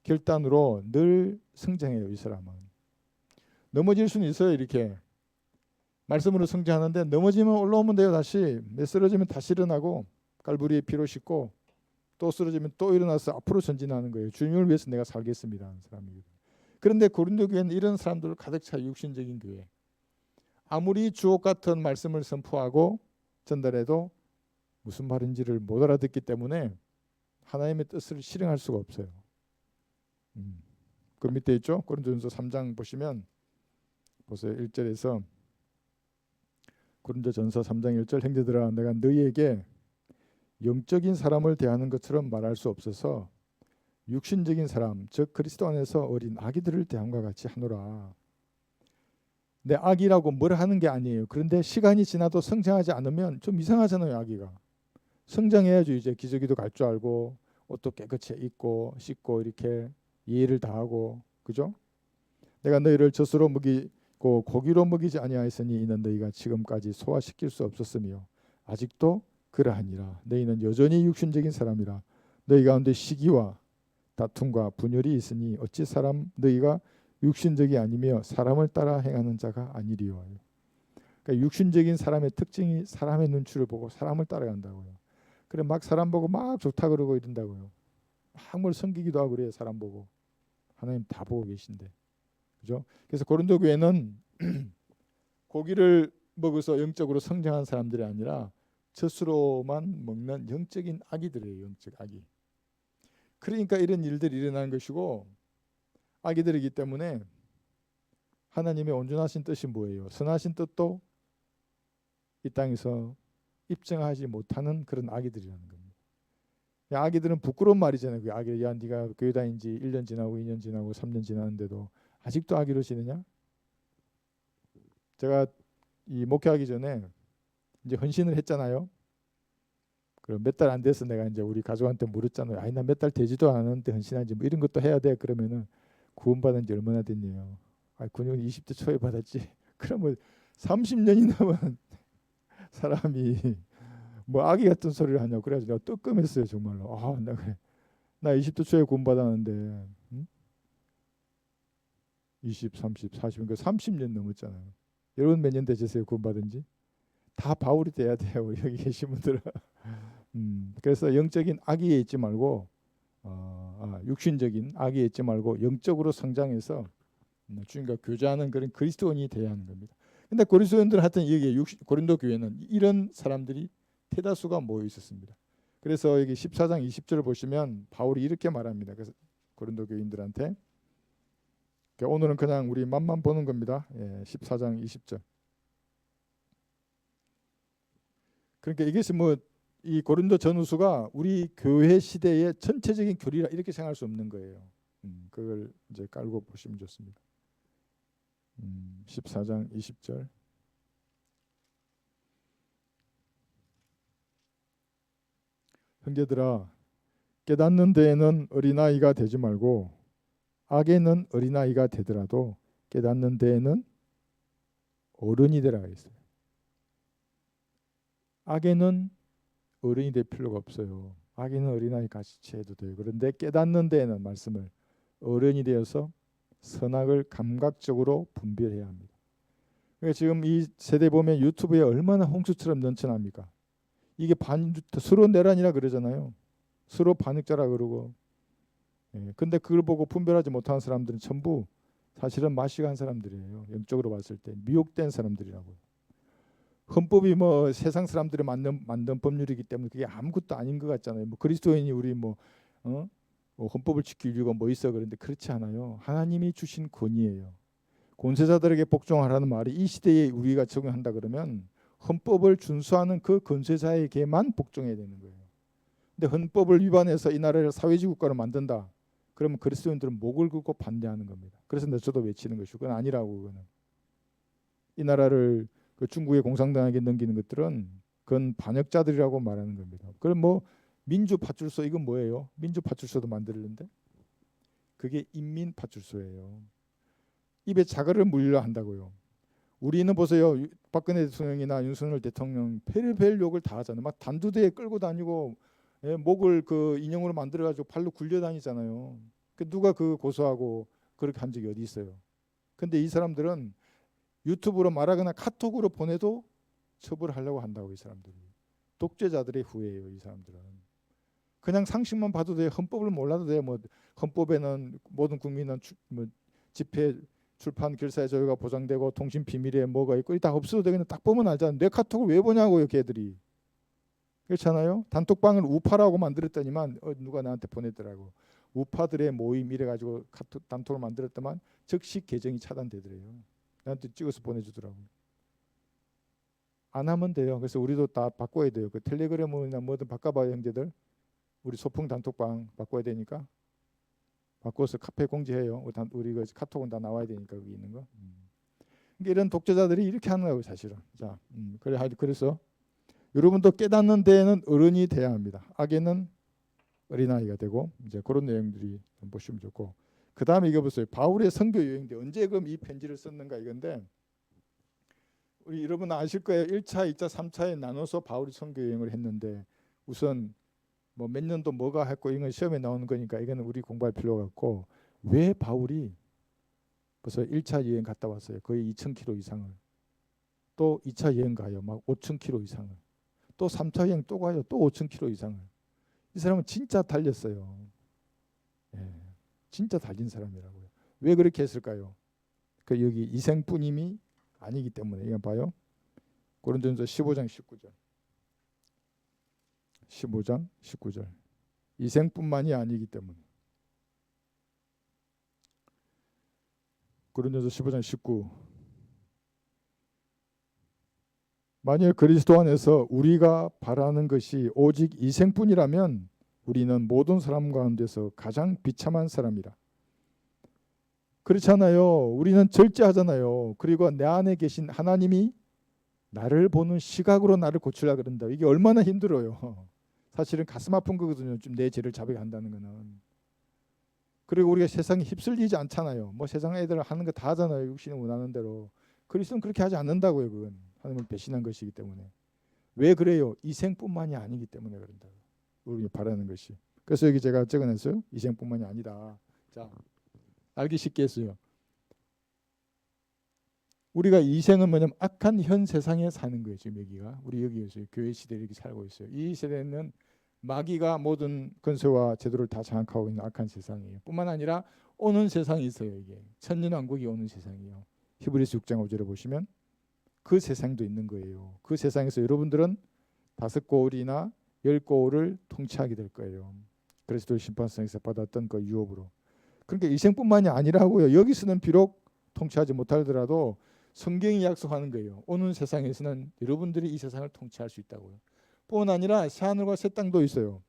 결단으로 늘 성장해요. 이 사람은 넘어질 수는 있어요. 이렇게 말씀으로 성장하는데 넘어지면 올라오면 돼요. 다시 쓰러지면 다시 일어나고 깔부리에 피로 씻고 또 쓰러지면 또 일어나서 앞으로 전진하는 거예요. 주님을 위해서 내가 살겠습니다 하는 사람이거든요. 그런데 고린도 교회는 이런 사람들을 가득 차 육신적인 교회. 아무리 주옥 같은 말씀을 선포하고 전달해도 무슨 말인지를 못 알아듣기 때문에 하나님의 뜻을 실행할 수가 없어요. 그 밑에 있죠. 고린도전서 3장 보시면 보세요. 1절에서 고린도전서 3장 1절 형제들아 내가 너희에게 영적인 사람을 대하는 것처럼 말할 수 없어서 육신적인 사람 즉 그리스도 안에서 어린 아기들을 대함과 같이 하노라. 내 아기라고 뭐라 하는 게 아니에요. 그런데 시간이 지나도 성장하지 않으면 좀 이상하잖아요. 아기가 성장해야죠. 이제 기저귀도 갈 줄 알고 옷도 깨끗이 입고 씻고 이렇게 예의를 다하고 그죠? 내가 너희를 젖으로 먹이고 고기로 먹이지 아니하였으니 이는 너희가 지금까지 소화시킬 수 없었으며 아직도 그러하니라. 너희는 여전히 육신적인 사람이라. 너희 가운데 시기와 다툼과 분열이 있으니 어찌 너희가 육신적이 아니며 사람을 따라 행하는 자가 아니리요. 그러니까 육신적인 사람의 특징이 사람의 눈치를 보고 사람을 따라간다고요. 그래 막 사람 보고 막 좋다 그러고 이런다고요. 막 뭘 섬기기도 하고 그래요. 사람 보고. 하나님 다 보고 계신데. 그죠? 그래서 고린도 교회는 고기를 먹어서 영적으로 성장한 사람들이 아니라 젖으로만 먹는 영적인 아기들이에요. 영적 아기. 그러니까 이런 일들이 일어나는 것이고 아기들이기 때문에 하나님의 온전하신 뜻이 뭐예요? 선하신 뜻도 이 땅에서 입증하지 못하는 그런 아기들이라는 겁니다. 아기들은 부끄러운 말이잖아요. 그 아기, 야 네가 교회 다닌 지 1년 지나고 2년 지나고 3년 지났는데도 아직도 아기로 지내냐? 제가 이 목회하기 전에 이제 헌신을 했잖아요. 그럼 몇 달 안 돼서 내가 이제 우리 가족한테 물었잖아요. 아니 나 몇 달 되지도 않았는데 헌신한지 뭐 이런 것도 해야 돼. 그러면은 구원받은 지 얼마나 됐네요. 아, 구원 20대 초에 받았지. 그러면 30년이 넘은 사람이 뭐 아기 같은 소리를 하냐고. 그래가지고 내가 뜨끔했어요 정말로. 아, 나 20대 초에 구원받았는데 20, 30, 40, 그러니까 30년 넘었잖아요. 여러분 몇 년 되셨어요 구원받은지? 다 바울이 돼야 돼요. 여기 계신 분들은. 그래서 영적인 아기에 있지 말고 육신적인 아기에 있지 말고 영적으로 성장해서 주님과 교제하는 그런 그리스도인이 돼야 하는 겁니다. 근데 고린도인들은 하여튼 여기 고린도 교회는 이런 사람들이 대다수가 모여 있었습니다. 그래서 여기 14장 20절을 보시면 바울이 이렇게 말합니다. 그래서 고린도 교인들한테 오늘은 그냥 우리 맛만 보는 겁니다. 14장 20절. 그러니까 이것이 뭐 이 고린도 전후수가 우리 교회 시대의 전체적인 교리라 이렇게 생각할 수 없는 거예요. 그걸 이제 깔고 보시면 좋습니다. 14장 20절. 형제들아 깨닫는 데에는 어린아이가 되지 말고 악에는 어린아이가 되더라도 깨닫는 데에는 어른이 되라 했어요. 악에는 어른이 될 필요가 없어요. 악에는 어린아이 같이 해도 돼요. 그런데 깨닫는 데에는 말씀을 어른이 되어서 선악을 감각적으로 분별해야 합니다. 그러니까 지금 이 세대 보면 유튜브에 얼마나 홍수처럼 넘쳐납니까? 이게 서로 내란이라 그러잖아요. 서로 반역자라 그러고. 근데 그걸 보고 분별하지 못하는 사람들은 전부 사실은 마시간 사람들이에요. 영적으로 봤을 때 미혹된 사람들이라고요. 헌법이 뭐 세상 사람들이 만든 법률이기 때문에 그게 아무것도 아닌 것 같잖아요. 뭐 그리스도인이 우리 뭐 헌법을 지킬 이유가 뭐 있어 그런데 그렇지 않아요. 하나님이 주신 권위예요. 권세자들에게 복종하라는 말이 이 시대에 우리가 적용한다 그러면 헌법을 준수하는 그 권세자에게만 복종해야 되는 거예요. 근데 헌법을 위반해서 이 나라를 사회주의 국가로 만든다. 그러면 그리스도인들은 목을 긋고 반대하는 겁니다. 그래서 저도 외치는 것이고 그건 아니라고. 그거는 이 나라를 그 중국의 공산당에게 넘기는 것들은 그건 반역자들이라고 말하는 겁니다. 그럼 뭐 민주파출소 이건 뭐예요? 민주파출소도 만들었는데 그게 인민파출소예요. 입에 자갈을 물려 한다고요. 우리는 보세요. 박근혜 대통령이나 윤석열 대통령 별의별 욕을 다 하잖아요. 막 단두대에 끌고 다니고 목을 그 인형으로 만들어 가지고 팔로 굴려 다니잖아요. 누가 그 고소하고 그렇게 한 적이 어디 있어요? 근데 이 사람들은 유튜브로 말하거나 카톡으로 보내도 처벌하려고 한다고. 이 사람들이 독재자들의 후예예요. 이 사람들은 그냥 상식만 봐도 돼. 헌법을 몰라도 돼. 뭐 헌법에는 모든 국민은 뭐 집회 출판 결사의 자유가 보장되고 통신 비밀에 뭐가 있고 다 없어도 되겠네. 딱 보면 알잖아. 내 카톡을 왜 보냐고요, 걔들이. 그렇잖아요. 단톡방을 우파라고 만들었더니만 누가 나한테 보냈더라고. 우파들의 모임 이래 가지고 카톡 단톡을 만들었더만 즉시 계정이 차단되더래요. 나한테 찍어서 보내주더라고. 안 하면 돼요. 그래서 우리도 다 바꿔야 돼요. 그 텔레그램이나 뭐든 바꿔봐요, 형제들. 우리 소풍 단톡방 바꿔야 되니까 바꿔서 카페 공지해요. 우리 그 카톡은 다 나와야 되니까 거기 있는 거. 그러니까 이런 독재자들이 이렇게 하는 거예요, 사실은. 자, 그래서 여러분도 깨닫는 데에는 어른이 돼야 합니다. 악에는 어린아이가 되고 이제 그런 내용들이 좀 보시면 좋고. 그 다음에 이거 보세요. 바울의 선교 여행인데 언제 그럼 이 편지를 썼는가 이건데 우리 여러분 아실 거예요. 1차, 2차, 3차에 나눠서 바울이 선교 여행을 했는데 우선 뭐 몇 년도 뭐가 했고 이건 시험에 나오는 거니까 이거는 우리 공부할 필요가 없고 왜 바울이 벌써 1차 여행 갔다 왔어요. 거의 2,000km 이상을. 또 2차 여행 가요. 막 5,000km 이상을. 또 3차 여행 또 가요. 또 5,000km 이상을. 이 사람은 진짜 달렸어요. 예, 진짜 달린 사람이라고요. 왜 그렇게 했을까요? 그 여기 이생뿐임이 아니기 때문에. 이거 봐요. 고린도전서 15장 19절. 15장 19절. 이생뿐만이 아니기 때문에. 고린도전서 15장 19. 만일 그리스도 안에서 우리가 바라는 것이 오직 이생뿐이라면 우리는 모든 사람 가운데서 가장 비참한 사람이라. 그렇잖아요. 우리는 절제하잖아요. 그리고 내 안에 계신 하나님이 나를 보는 시각으로 나를 고치려고 그런다. 이게 얼마나 힘들어요. 사실은 가슴 아픈 거거든요. 좀 내 죄를 자백이 한다는 거는. 그리고 우리가 세상에 휩쓸리지 않잖아요. 뭐 세상 애들 하는 거 다 하잖아요. 육신이 원하는 대로. 그리스도는 그렇게 하지 않는다고요. 그건 하나님을 배신한 것이기 때문에. 왜 그래요? 이생뿐만이 아니기 때문에 그런다. 우리 바라는 것이. 그래서 여기 제가 적어냈어요. 이생뿐만이 아니다. 자, 알기 쉽게 했어요. 우리가 이생은 뭐냐면 악한 현 세상에 사는 거예요. 지금 여기가 우리 여기에서 교회 시대에 이렇게 살고 있어요. 이 세대는 마귀가 모든 권세와 제도를 다 장악하고 있는 악한 세상이에요. 뿐만 아니라 오는 세상이 있어요. 이게 천년왕국이 오는 세상이에요. 히브리서 6장 5절에 보시면 그 세상도 있는 거예요. 그 세상에서 여러분들은 5고울이나 10고울을 통치하게 될 거예요. 그리스도의 심판성에서 받았던 그 유업으로. 그러니까 이생뿐만이 아니라고요. 여기서는 비록 통치하지 못하더라도 성경이 약속하는 거예요. 오는 세상에서는 여러분들이 이 세상을 통치할 수 있다고요. 뿐 아니라 새하늘과 새 땅도 있어요.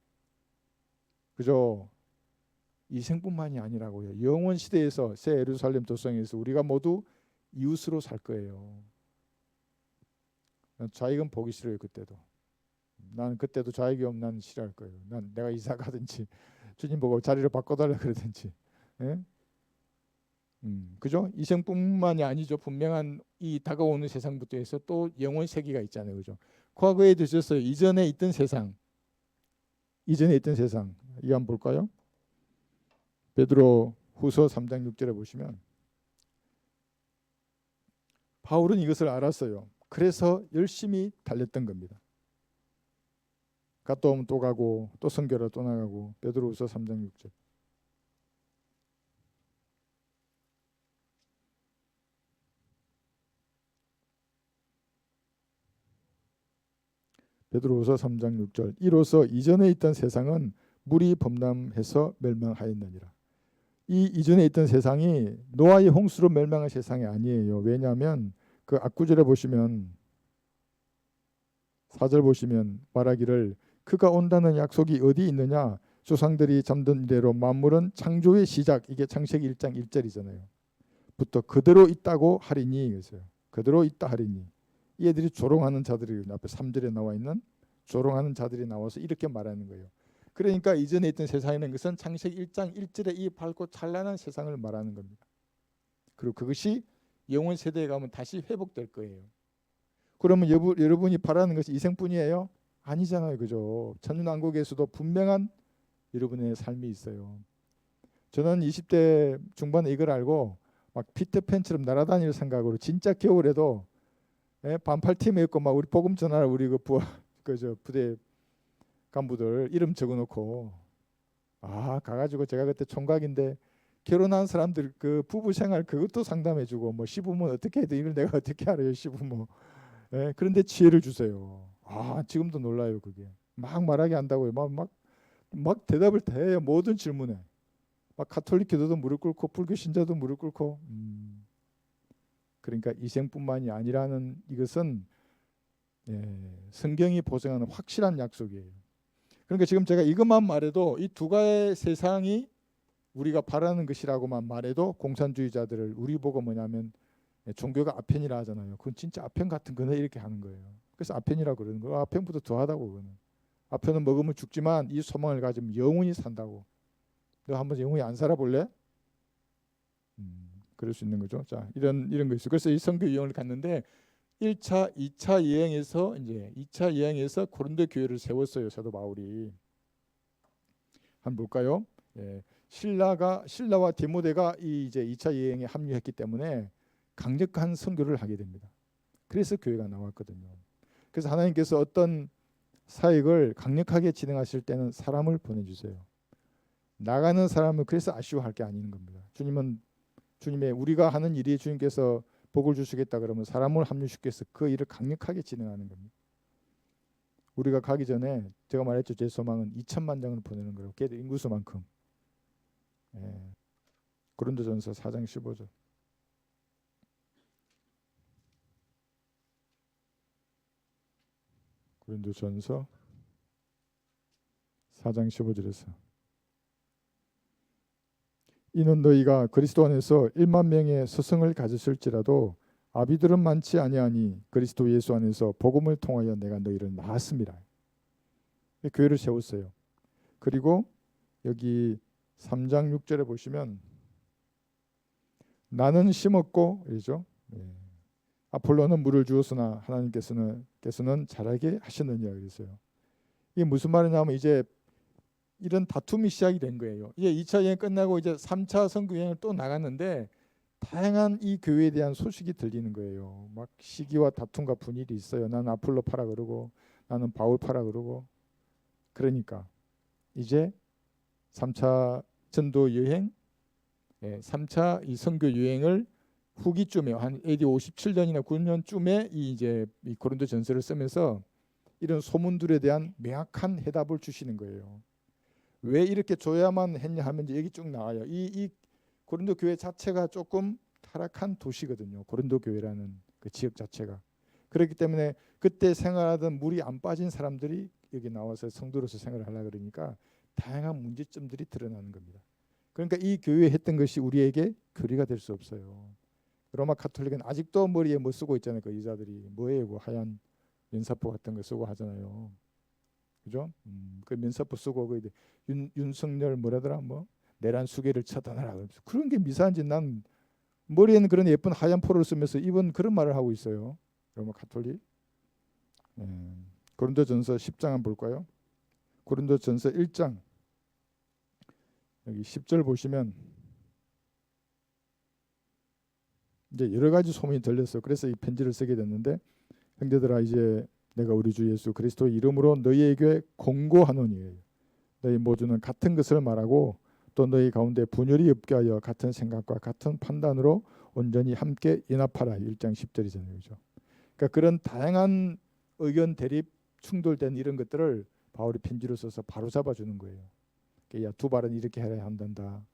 그죠? 이생뿐만이 아니라고요. 영원 시대에서 새 예루살렘 도성에서 우리가 모두 이웃으로 살 거예요. 좌익은 보기 싫어요. 그때도. 나는 그때도 좌익이 없는 난 싫어할 거예요. 난 내가 이사 가든지 주님 보고 자리를 바꿔달라 그러든지. 예? 그죠? 이생뿐만이 아니죠. 분명한 이 다가오는 세상부터 해서 또 영원 세계가 있잖아요. 그죠? 과거에 드셨어요. 이전에 있던 세상. 이전에 있던 세상. 이거 한번 볼까요? 베드로 후서 3장 6절에 보시면 바울은 이것을 알았어요. 그래서 열심히 달렸던 겁니다. 갔다 오면 또 가고 또 선교로 또 나가고. 베드로 후서 3장 6절. 베드로후서 3장 6절. 이로써 이전에 있던 세상은 물이 범람해서 멸망하였느니라. 이 이전에 있던 세상이 노아의 홍수로 멸망한 세상이 아니에요. 왜냐하면 그 앞구절에 보시면 4절 보시면 말하기를 그가 온다는 약속이 어디 있느냐. 조상들이 잠든 이래로 만물은 창조의 시작. 이게 창세기 1장 1절이잖아요. 부터 그대로 있다고 하리니. 그래서요. 그대로 있다 하리니. 이 애들이 조롱하는 자들이 앞에 3절에 나와 있는 조롱하는 자들이 나와서 이렇게 말하는 거예요. 그러니까 이전에 있던 세상이라는 것은 창세기 1장 1절에 이 밝고 찬란한 세상을 말하는 겁니다. 그리고 그것이 영원 세대에 가면 다시 회복될 거예요. 그러면 여러분이 바라는 것이 이생뿐이에요? 아니잖아요. 그죠? 천년왕국에서도 분명한 여러분의 삶이 있어요. 저는 20대 중반에 이걸 알고 막 피터팬처럼 날아다닐 생각으로 진짜 겨울에도 반팔팀에 입고 막 우리 복음 전하라 우리 그 부대 간부들 이름 적어놓고 가가지고 제가 그때 총각인데 결혼한 사람들 그 부부 생활 그것도 상담해주고 뭐 시부모 어떻게 해야 돼 이걸 내가 어떻게 알아요 시부모. 그런데 지혜를 주세요. 지금도 놀라요 그게. 막 말하게 한다고요. 막 대답을 다 해요. 모든 질문에. 막 가톨릭 기도도 무릎 꿇고 불교 신자도 무릎 꿇고. 그러니까 이생뿐만이 아니라는 이것은 성경이 보증하는 확실한 약속이에요. 그러니까 지금 제가 이것만 말해도 이 두 가지 세상이 우리가 바라는 것이라고만 말해도 공산주의자들을 우리 보고 뭐냐면 종교가 아편이라 하잖아요. 그건 진짜 아편 같은 거네 이렇게 하는 거예요. 그래서 아편이라고 그러는 거예요. 아편보다 더하다고 그거는. 아편은 먹으면 죽지만 이 소망을 가지면 영원히 산다고. 너 한번 영원히 안 살아볼래? 그럴 수 있는 거죠. 자, 이런 거 있어요. 그래서 이 선교 여행을 갔는데 1차, 2차 여행에서 이제 2차 여행에서 고린도 교회를 세웠어요. 사도 바울이. 한번 볼까요? 신라와 디모데가 이제 2차 여행에 합류했기 때문에 강력한 선교를 하게 됩니다. 그래서 교회가 나왔거든요. 그래서 하나님께서 어떤 사역을 강력하게 진행하실 때는 사람을 보내주세요. 나가는 사람을 그래서 아쉬워할 게 아닌 겁니다. 주님의 우리가 하는 일이 주님께서 복을 주시겠다 그러면 사람을 합류시켜서 그 일을 강력하게 진행하는 겁니다. 우리가 가기 전에 제가 말했죠. 제 소망은 2천만 장을 보내는 거예요. 걔들 인구수만큼. 고린도전서 4장 15절. 고린도전서 4장 15절에서 이는 너희가 그리스도 안에서 1만 명의 서성을 가졌을지라도 아비들은 많지 아니하니 그리스도 예수 안에서 복음을 통하여 내가 너희를 낳았습니다. 교회를 세웠어요. 그리고 여기 3장 6절에 보시면 나는 심었고 이죠. 아폴로는 물을 주었으나 하나님께서는 자라게 하시느니라 그랬어요. 이게 무슨 말이냐면 이제 이런 다툼이 시작이 된 거예요. 이제 2차 여행 끝나고 이제 3차 선교 여행을 또 나갔는데 다양한 이 교회에 대한 소식이 들리는 거예요. 막 시기와 다툼과 분일이 있어요. 나는 아폴로 파라 그러고 나는 바울 파라 그러고. 그러니까 이제 3차 전도 여행, 3차 이 선교 여행을 후기쯤에 한 AD 57년이나 9년쯤에 이제 이 고린도 전서를 쓰면서 이런 소문들에 대한 명확한 해답을 주시는 거예요. 왜 이렇게 줘야만 했냐 하면 여기 쭉 나와요. 이 고린도 교회 자체가 조금 타락한 도시거든요. 고린도 교회라는 그 지역 자체가. 그렇기 때문에 그때 생활하던 물이 안 빠진 사람들이 여기 나와서 성도로서 생활을 하려고 그러니까 다양한 문제점들이 드러나는 겁니다. 그러니까 이 교회에 했던 것이 우리에게 교리가 될 수 없어요. 로마 가톨릭은 아직도 머리에 뭐 쓰고 있잖아요. 그 여자들이 뭐예요? 그 하얀 면사포 같은 거 쓰고 하잖아요. 그죠? 그 면사포 쓰고 그 윤석열 뭐라더라 뭐 내란 수계를 처단하라. 그런 게 미사한지 난 머리에는 그런 예쁜 하얀 포를 쓰면서 이번 그런 말을 하고 있어요. 로마 가톨릭. 고린도전서 10장 한번 볼까요? 고린도전서 1장 여기 10절 보시면 이제 여러 가지 소문이 들렸어요. 그래서 이 편지를 쓰게 됐는데 형제들아 이제 내가 우리 주 예수 그리스도의 이름으로 너희에게 공고하노니 너희 모두는 같은 것을 말하고 또 너희 가운데 분열이 없게 하여 같은 생각과 같은 판단으로 온전히 함께 연합하라. 1장 10절이잖아요. 그렇죠? 그러니까 그런 다양한 의견 대립 충돌된 이런 것들을 바울이 편지로 써서 바로 잡아주는 거예요. 야, 두 발은 이렇게 해야 한단다.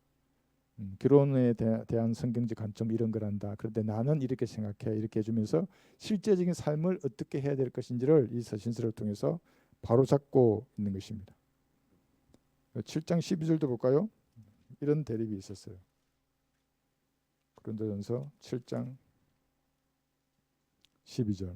결혼에 대한 성경적 관점 이런 거란다. 그런데 나는 이렇게 생각해. 이렇게 해주면서 실제적인 삶을 어떻게 해야 될 것인지를 이 서신서를 통해서 바로 잡고 있는 것입니다. 7장 12절도 볼까요? 이런 대립이 있었어요. 고린도전서 7장 12절.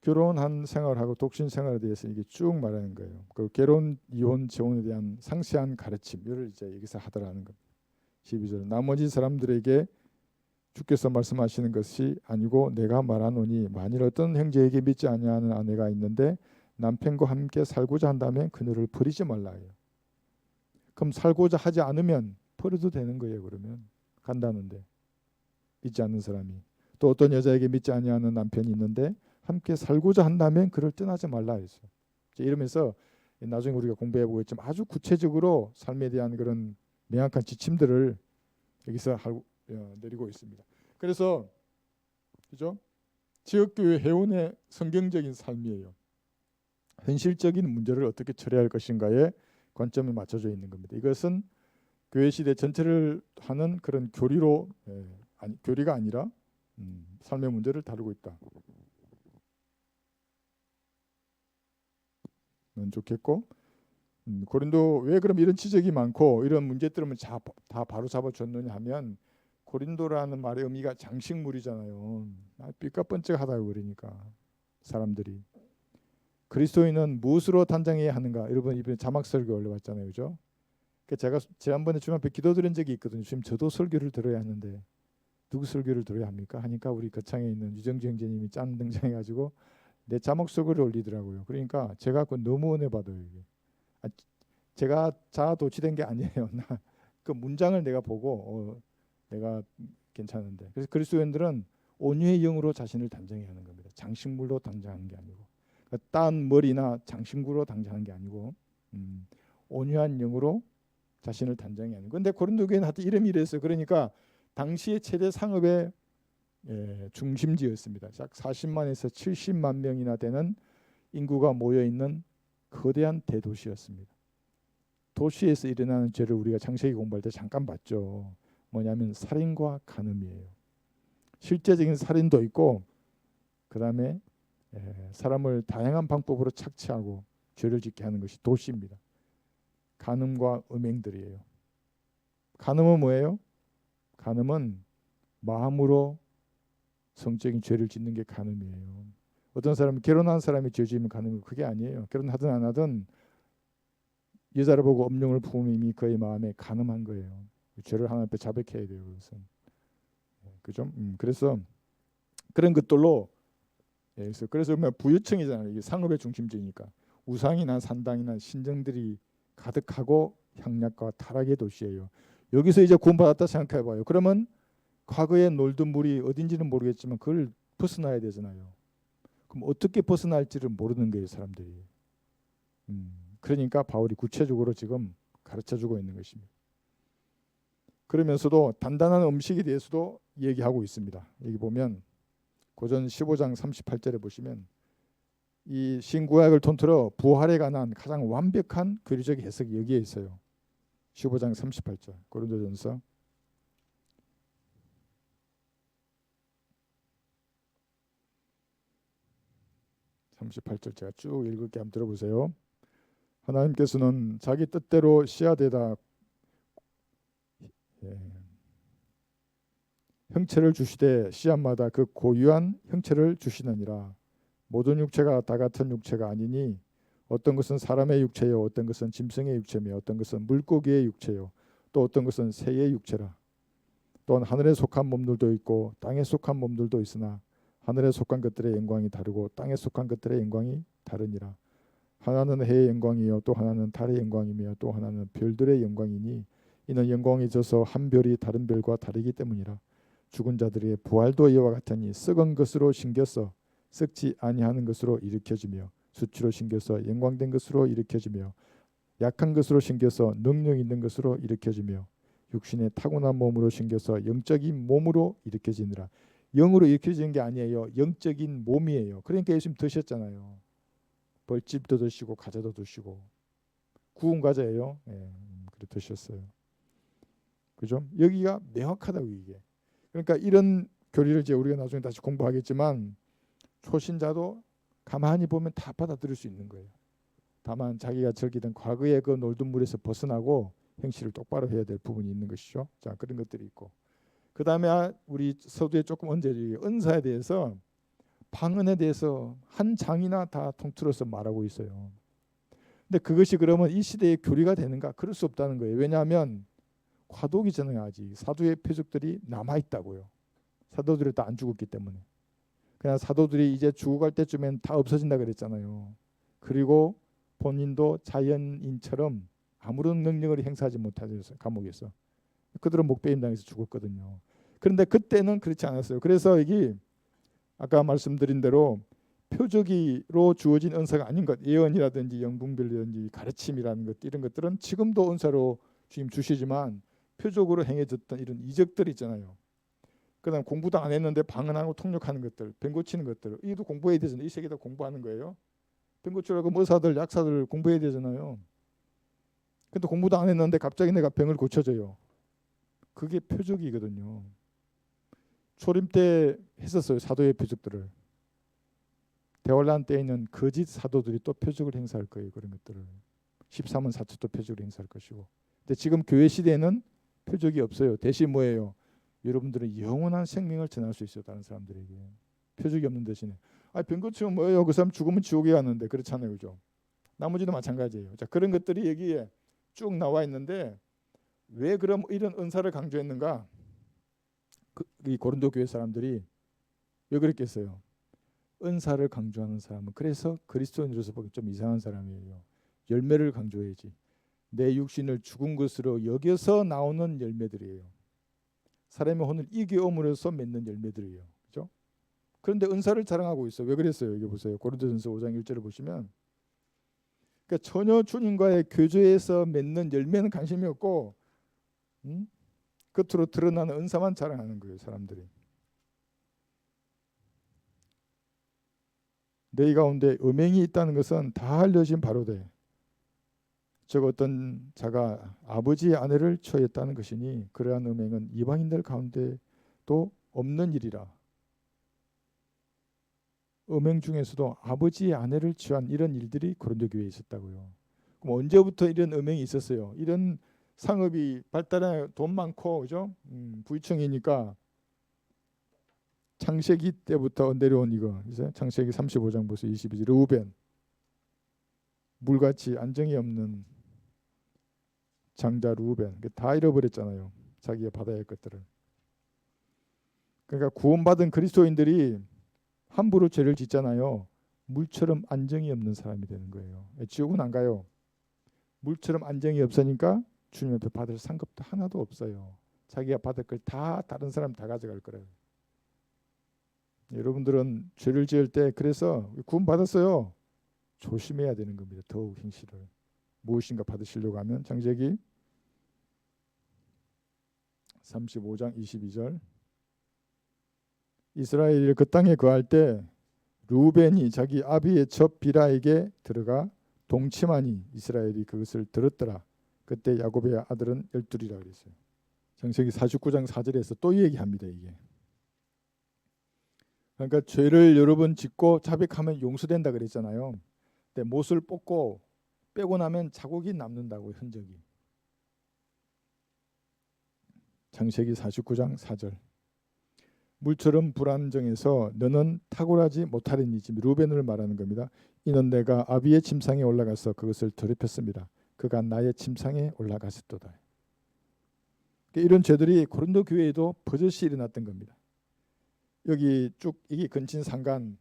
결혼한 생활하고 독신 생활에 대해서 이게 쭉 말하는 거예요. 그 결혼, 이혼, 재혼에 대한 상세한 가르침을 이제 여기서 하더라는 겁니다. 12절 나머지 사람들에게 주께서 말씀하시는 것이 아니고 내가 말하노니 만일 어떤 형제에게 믿지 아니하는 아내가 있는데 남편과 함께 살고자 한다면 그녀를 버리지 말라요. 그럼 살고자 하지 않으면 버려도 되는 거예요. 그러면 간다는데 믿지 않는 사람이 또 어떤 여자에게 믿지 아니하는 남편이 있는데 함께 살고자 한다면 그를 떠나지 말라 했어요. 이러면서 나중에 우리가 공부해 보겠지만 아주 구체적으로 삶에 대한 그런 명확한 지침들을 여기서 내리고 있습니다. 그래서 그죠? 지역교회 회원의 성경적인 삶이에요. 현실적인 문제를 어떻게 처리할 것인가에 관점이 맞춰져 있는 겁니다. 이것은 교회 시대 전체를 하는 그런 교리로 교리가 아니라 삶의 문제를 다루고 있다. 는 좋겠고 고린도 왜 그럼 이런 지적이 많고 이런 문제들은 다 바로 잡아줬느냐 하면 고린도라는 말의 의미가 장식물이잖아요. 삐까뻔쩍하다고 그러니까 사람들이 그리스도인은 무엇으로 단장해야 하는가? 여러분 이번에 자막 설교 올려봤잖아요, 그죠? 제가 지난번에 주말 앞에 기도드린 적이 있거든요. 지금 저도 설교를 들어야 하는데 누구 설교를 들어야 합니까? 하니까 우리 거창에 있는 유정주 형제님이 짠 등장해가지고 내 자막 설교를 올리더라고요. 그러니까 제가 그 너무 은혜 받아요. 이게. 제가 자아도취된 게 아니에요. 그 문장을 내가 보고 내가 괜찮은데. 그래서 그리스도인들은 온유의 영으로 자신을 단정해야 하는 겁니다. 장식물로 단장하는 게 아니고 그러니까 딴 머리나 장식물로 단장하는 게 아니고 온유한 영으로 자신을 단정해야 하는. 근데 고린도 교회는 하여튼 이름이 이랬어요. 그러니까 당시의 최대 상업의 중심지였습니다. 약 40만에서 70만 명이나 되는 인구가 모여 있는 거대한 대도시였습니다. 도시에서 일어나는 죄를 우리가 창세기 공부할 때 잠깐 봤죠. 뭐냐면 살인과 간음이에요. 실제적인 살인도 있고 그다음에 사람을 다양한 방법으로 착취하고 죄를 짓게 하는 것이 도시입니다. 간음과 음행들이에요. 간음은 뭐예요? 간음은 마음으로 성적인 죄를 짓는 게 간음이에요. 어떤 사람은 결혼한 사람이 죄 지으면 간음이 그게 아니에요. 결혼하든 안 하든 여자를 보고 음흉을 품으면 이미 그의 마음에 간음한 거예요. 죄를 하나님 앞에 자백해야 돼요. 그것은 그죠? 그래서 그런 것들로 그래서 부유층이잖아요. 이게 상업의 중심지니까 우상이나 산당이나 신정들이 가득하고 향락과 타락의 도시예요. 여기서 이제 구원받았다 생각해봐요. 그러면 과거에 놀던 물이 어딘지는 모르겠지만 그걸 벗어나야 되잖아요. 그럼 어떻게 벗어날지를 모르는 거예요, 사람들이. 그러니까 바울이 구체적으로 지금 가르쳐주고 있는 것입니다. 그러면서도 단단한 음식에 대해서도 얘기하고 있습니다. 여기 보면 고전 15장 38절에 보시면 이 신구약을 통틀어 부활에 관한 가장 완벽한 교리적 해석이 여기에 있어요. 15장 38절 고린도전서 38절 제가 쭉 읽을게 한번 들어보세요. 하나님께서는 자기 뜻대로 씨앗에다 형체를 주시되 씨앗마다 그 고유한 형체를 주시느니라. 모든 육체가 다 같은 육체가 아니니 어떤 것은 사람의 육체요 어떤 것은 짐승의 육체며 어떤 것은 물고기의 육체요 또 어떤 것은 새의 육체라. 또한 하늘에 속한 몸들도 있고 땅에 속한 몸들도 있으나 하늘에 속한 것들의 영광이 다르고 땅에 속한 것들의 영광이 다르니라. 하나는 해의 영광이요 또 하나는 달의 영광이며 또 하나는 별들의 영광이니 이는 영광이 져서 한 별이 다른 별과 다르기 때문이라. 죽은 자들의 부활도 이와 같으니 썩은 것으로 심겨서 썩지 아니하는 것으로 일으켜지며 수치로 심겨서 영광된 것으로 일으켜지며 약한 것으로 심겨서 능력 있는 것으로 일으켜지며 육신의 타고난 몸으로 심겨서 영적인 몸으로 일으켜지느라. 영으로 일으켜지는 게 아니에요. 영적인 몸이에요. 그러니까 예수님 드셨잖아요. 벌집도 드시고 과자도 드시고 구운 과자예요. 그래 드셨어요. 그죠? 여기가 명확하다고 이게. 그러니까 이런 교리를 이제 우리가 나중에 다시 공부하겠지만 초신자도 가만히 보면 다 받아들일 수 있는 거예요. 다만 자기가 즐기던 과거의 그 놀던 물에서 벗어나고 행실을 똑바로 해야 될 부분이 있는 것이죠. 자, 그런 것들이 있고. 그다음에 우리 서두에 조금 언제 은사에 대해서 방언에 대해서 한 장이나 다 통틀어서 말하고 있어요. 근데 그것이 그러면 이 시대의 교리가 되는가? 그럴 수 없다는 거예요. 왜냐하면 과도기잖아요. 아직 사도의 표적들이 남아 있다고요. 사도들이 다 안 죽었기 때문에. 그냥 사도들이 이제 죽어갈 때쯤엔 다 없어진다 그랬잖아요. 그리고 본인도 자연인처럼 아무런 능력을 행사하지 못하셔서 감옥에서 그들은 목배임당해서 죽었거든요. 그런데 그때는 그렇지 않았어요. 그래서 이게 아까 말씀드린 대로 표적이로 주어진 은사가 아닌 것, 예언이라든지 영분별이라든지 가르침이라는 것, 이런 것들은 지금도 은사로 주님 주시지만 표적으로 행해졌던 이런 이적들 있잖아요. 그다음 공부도 안 했는데 방언하고 통역하는 것들, 병 고치는 것들, 이것도 공부해야 되잖아요. 이 세계도 공부하는 거예요. 병 고치라고 의사들, 약사들 공부해야 되잖아요. 근데 공부도 안 했는데 갑자기 내가 병을 고쳐줘요. 그게 표적이거든요. 초림 때 했었어요. 사도의 표적들을. 대환란 때에 있는 거짓 사도들이 또 표적을 행사할 거예요. 그런 것들을. 13원 사초도 표적을 행사할 것이고. 근데 지금 교회 시대에는 표적이 없어요. 대신 뭐예요? 여러분들은 영원한 생명을 전할 수 있어요. 다른 사람들에게. 표적이 없는 대신에. 병 고치면 뭐예요? 그 사람 죽으면 지옥에 가는데. 그렇잖아요. 그죠? 나머지도 마찬가지예요. 자, 그런 것들이 여기에 쭉 나와 있는데 왜 그럼 이런 은사를 강조했는가? 이 고린도 교회 사람들이 왜 그랬겠어요? 은사를 강조하는 사람은 그래서 그리스도인으로서 보기 좀 이상한 사람이에요. 열매를 강조해야지. 내 육신을 죽은 것으로 여겨서 나오는 열매들이에요. 사람의 혼을 이겨옴으로써 맺는 열매들이에요. 그렇죠? 그런데 은사를 자랑하고 있어. 왜 그랬어요? 여기 보세요. 고린도전서 5장 1절을 보시면 그러니까 전혀 주님과의 교제에서 맺는 열매는 관심이 없고 겉으로 드러나는 은사만 자랑하는 거예요. 사람들이. 너희 가운데 음행이 있다는 것은 다 알려진 바로되 즉 어떤 자가 아버지의 아내를 취하였다는 것이니 그러한 음행은 이방인들 가운데도 없는 일이라. 음행 중에서도 아버지의 아내를 취한 이런 일들이 고린도 교회에 있었다고요. 그럼 언제부터 이런 음행이 있었어요? 이런 상업이 발달해 돈 많고 그죠? 부유층이니까 창세기 때부터 내려온 이거 이제 창세기 35장 보세요. 22절 르우벤 물같이 안정이 없는 장자 르우벤 다 잃어버렸잖아요. 자기가 받아야 할 것들을. 그러니까 구원받은 그리스도인들이 함부로 죄를 짓잖아요. 물처럼 안정이 없는 사람이 되는 거예요. 지옥은 안 가요. 물처럼 안정이 없으니까 주님 앞에 받을 상급도 하나도 없어요. 자기가 받을 걸 다 다른 사람 다 가져갈 거래요. 여러분들은 죄를 지을 때 그래서 구원 받았어요. 조심해야 되는 겁니다. 더욱 행실을. 무엇인가 받으시려고 하면 창세기 35장 22절 이스라엘이 그 땅에 거할 때 루벤이 자기 아비의 첩 비라에게 들어가 동침하니 이스라엘이 그것을 들었더라. 그때 야곱의 아들은 12이라 그랬어요. 창세기 49장 4절에서 또 얘기합니다. 이게. 그러니까 죄를 여러 번 짓고 자백하면 용서된다 그랬잖아요. 근데 못을 뽑고 빼고 나면 자국이 남는다고 흔적이. 창세기 49장 4절 물처럼 불안정해서 너는 탁월하지 못하리니 지금 루벤을 말하는 겁니다. 이는 내가 아비의 침상에 올라가서 그것을 더럽혔습니다. 그가 나의 침상에 올라갔었도다. 이런 죄들이 고린도 교회에도 버젓이 일어났던 겁니다. 여기 쭉 이게 근친상간에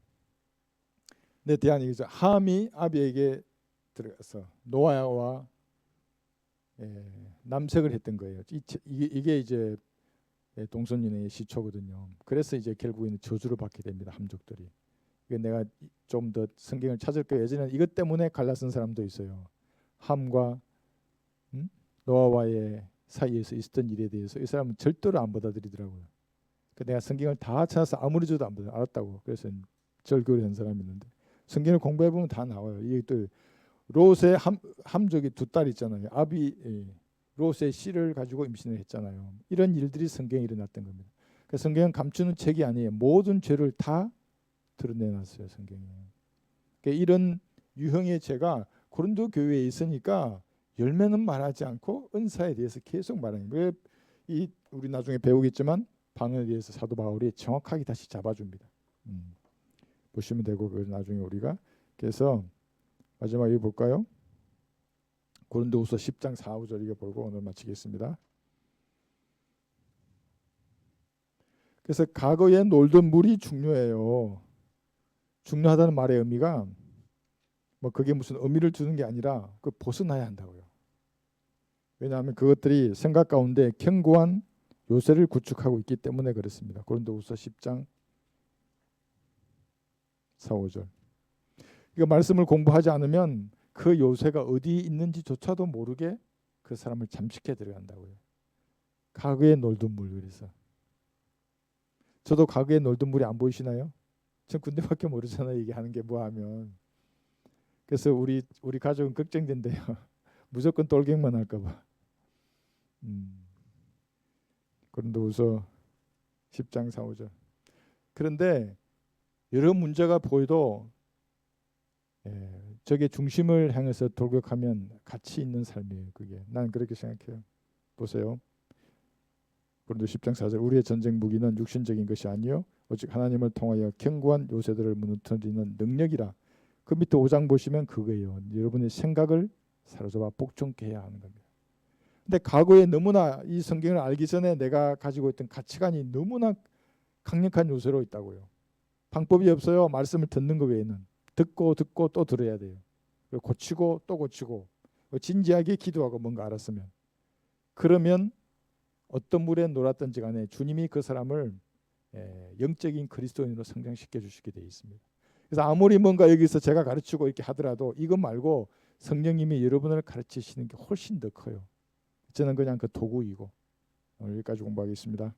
대한 얘기죠. 함이 아비에게 들어가서 노아와 남색을 했던 거예요. 이게 이제 동성연애의 시초거든요. 그래서 이제 결국에는 저주를 받게 됩니다. 함족들이. 내가 좀 더 성경을 찾을 거예요. 예전에 이것 때문에 갈라선 사람도 있어요. 함과 노아와의 사이에서 있었던 일에 대해서 이 사람은 절대로 안 받아들이더라고요. 내가 성경을 다 찾아서 아무리 줘도 안 받아 알았다고. 그래서 절교를 한 사람이 있는데 성경을 공부해 보면 다 나와요. 이게 또 롯의 함족이 두 딸 있잖아요. 아비 롯의 씨를 가지고 임신을 했잖아요. 이런 일들이 성경에 일어났던 겁니다. 그러니까 성경은 감추는 책이 아니에요. 모든 죄를 다 드러내놨어요. 성경에. 그러니까 이런 유형의 죄가 고린도 교회에 있으니까 열매는 말하지 않고 은사에 대해서 계속 말하는 거예요. 이 우리 나중에 배우겠지만 방언에 대해서 사도 바울이 정확하게 다시 잡아줍니다. 보시면 되고 그걸 나중에 우리가 그래서 마지막에 볼까요? 고린도후서 10장 4, 5절 이거 보고 오늘 마치겠습니다. 그래서 과거에 놀던 물이 중요해요. 중요하다는 말의 의미가 뭐 그게 무슨 의미를 주는 게 아니라 그 벗어나야 한다고요. 왜냐하면 그것들이 생각 가운데 견고한 요새를 구축하고 있기 때문에 그렇습니다. 고린도후서 10장 4, 5절. 이거 말씀을 공부하지 않으면 그 요새가 어디 있는지조차도 모르게 그 사람을 잠식해 들어간다고요. 과거에 놀던 물. 그래서 저도 과거에 놀던 물이 안 보이시나요? 전 군대밖에 모르잖아요. 이게 하는 게 뭐하면. 그래서 우리 가족은 걱정된대요. 무조건 돌격만 할까 봐. 고린도후서 10장 4, 5절. 그런데 여러 문제가 보여도 저게 중심을 향해서 돌격하면 가치 있는 삶이에요. 그게 난 그렇게 생각해요. 보세요. 고린도 10장 4절. 우리의 전쟁 무기는 육신적인 것이 아니요 오직 하나님을 통하여 견고한 요새들을 무너뜨리는 능력이라. 그 밑에 5장 보시면 그거예요. 여러분의 생각을 사로잡아 복종케 해야 하는 겁니다. 근데 과거에 너무나 이 성경을 알기 전에 내가 가지고 있던 가치관이 너무나 강력한 요소로 있다고요. 방법이 없어요. 말씀을 듣는 것 외에는. 듣고 또 들어야 돼요. 고치고 또 고치고 진지하게 기도하고 뭔가 알았으면. 그러면 어떤 물에 놀았든지 간에 주님이 그 사람을 영적인 그리스도인으로 성장시켜 주시게 되어 있습니다. 그래서 아무리 뭔가 여기서 제가 가르치고 이렇게 하더라도 이것 말고 성령님이 여러분을 가르치시는 게 훨씬 더 커요. 저는 그냥 그 도구이고. 오늘 여기까지 공부하겠습니다.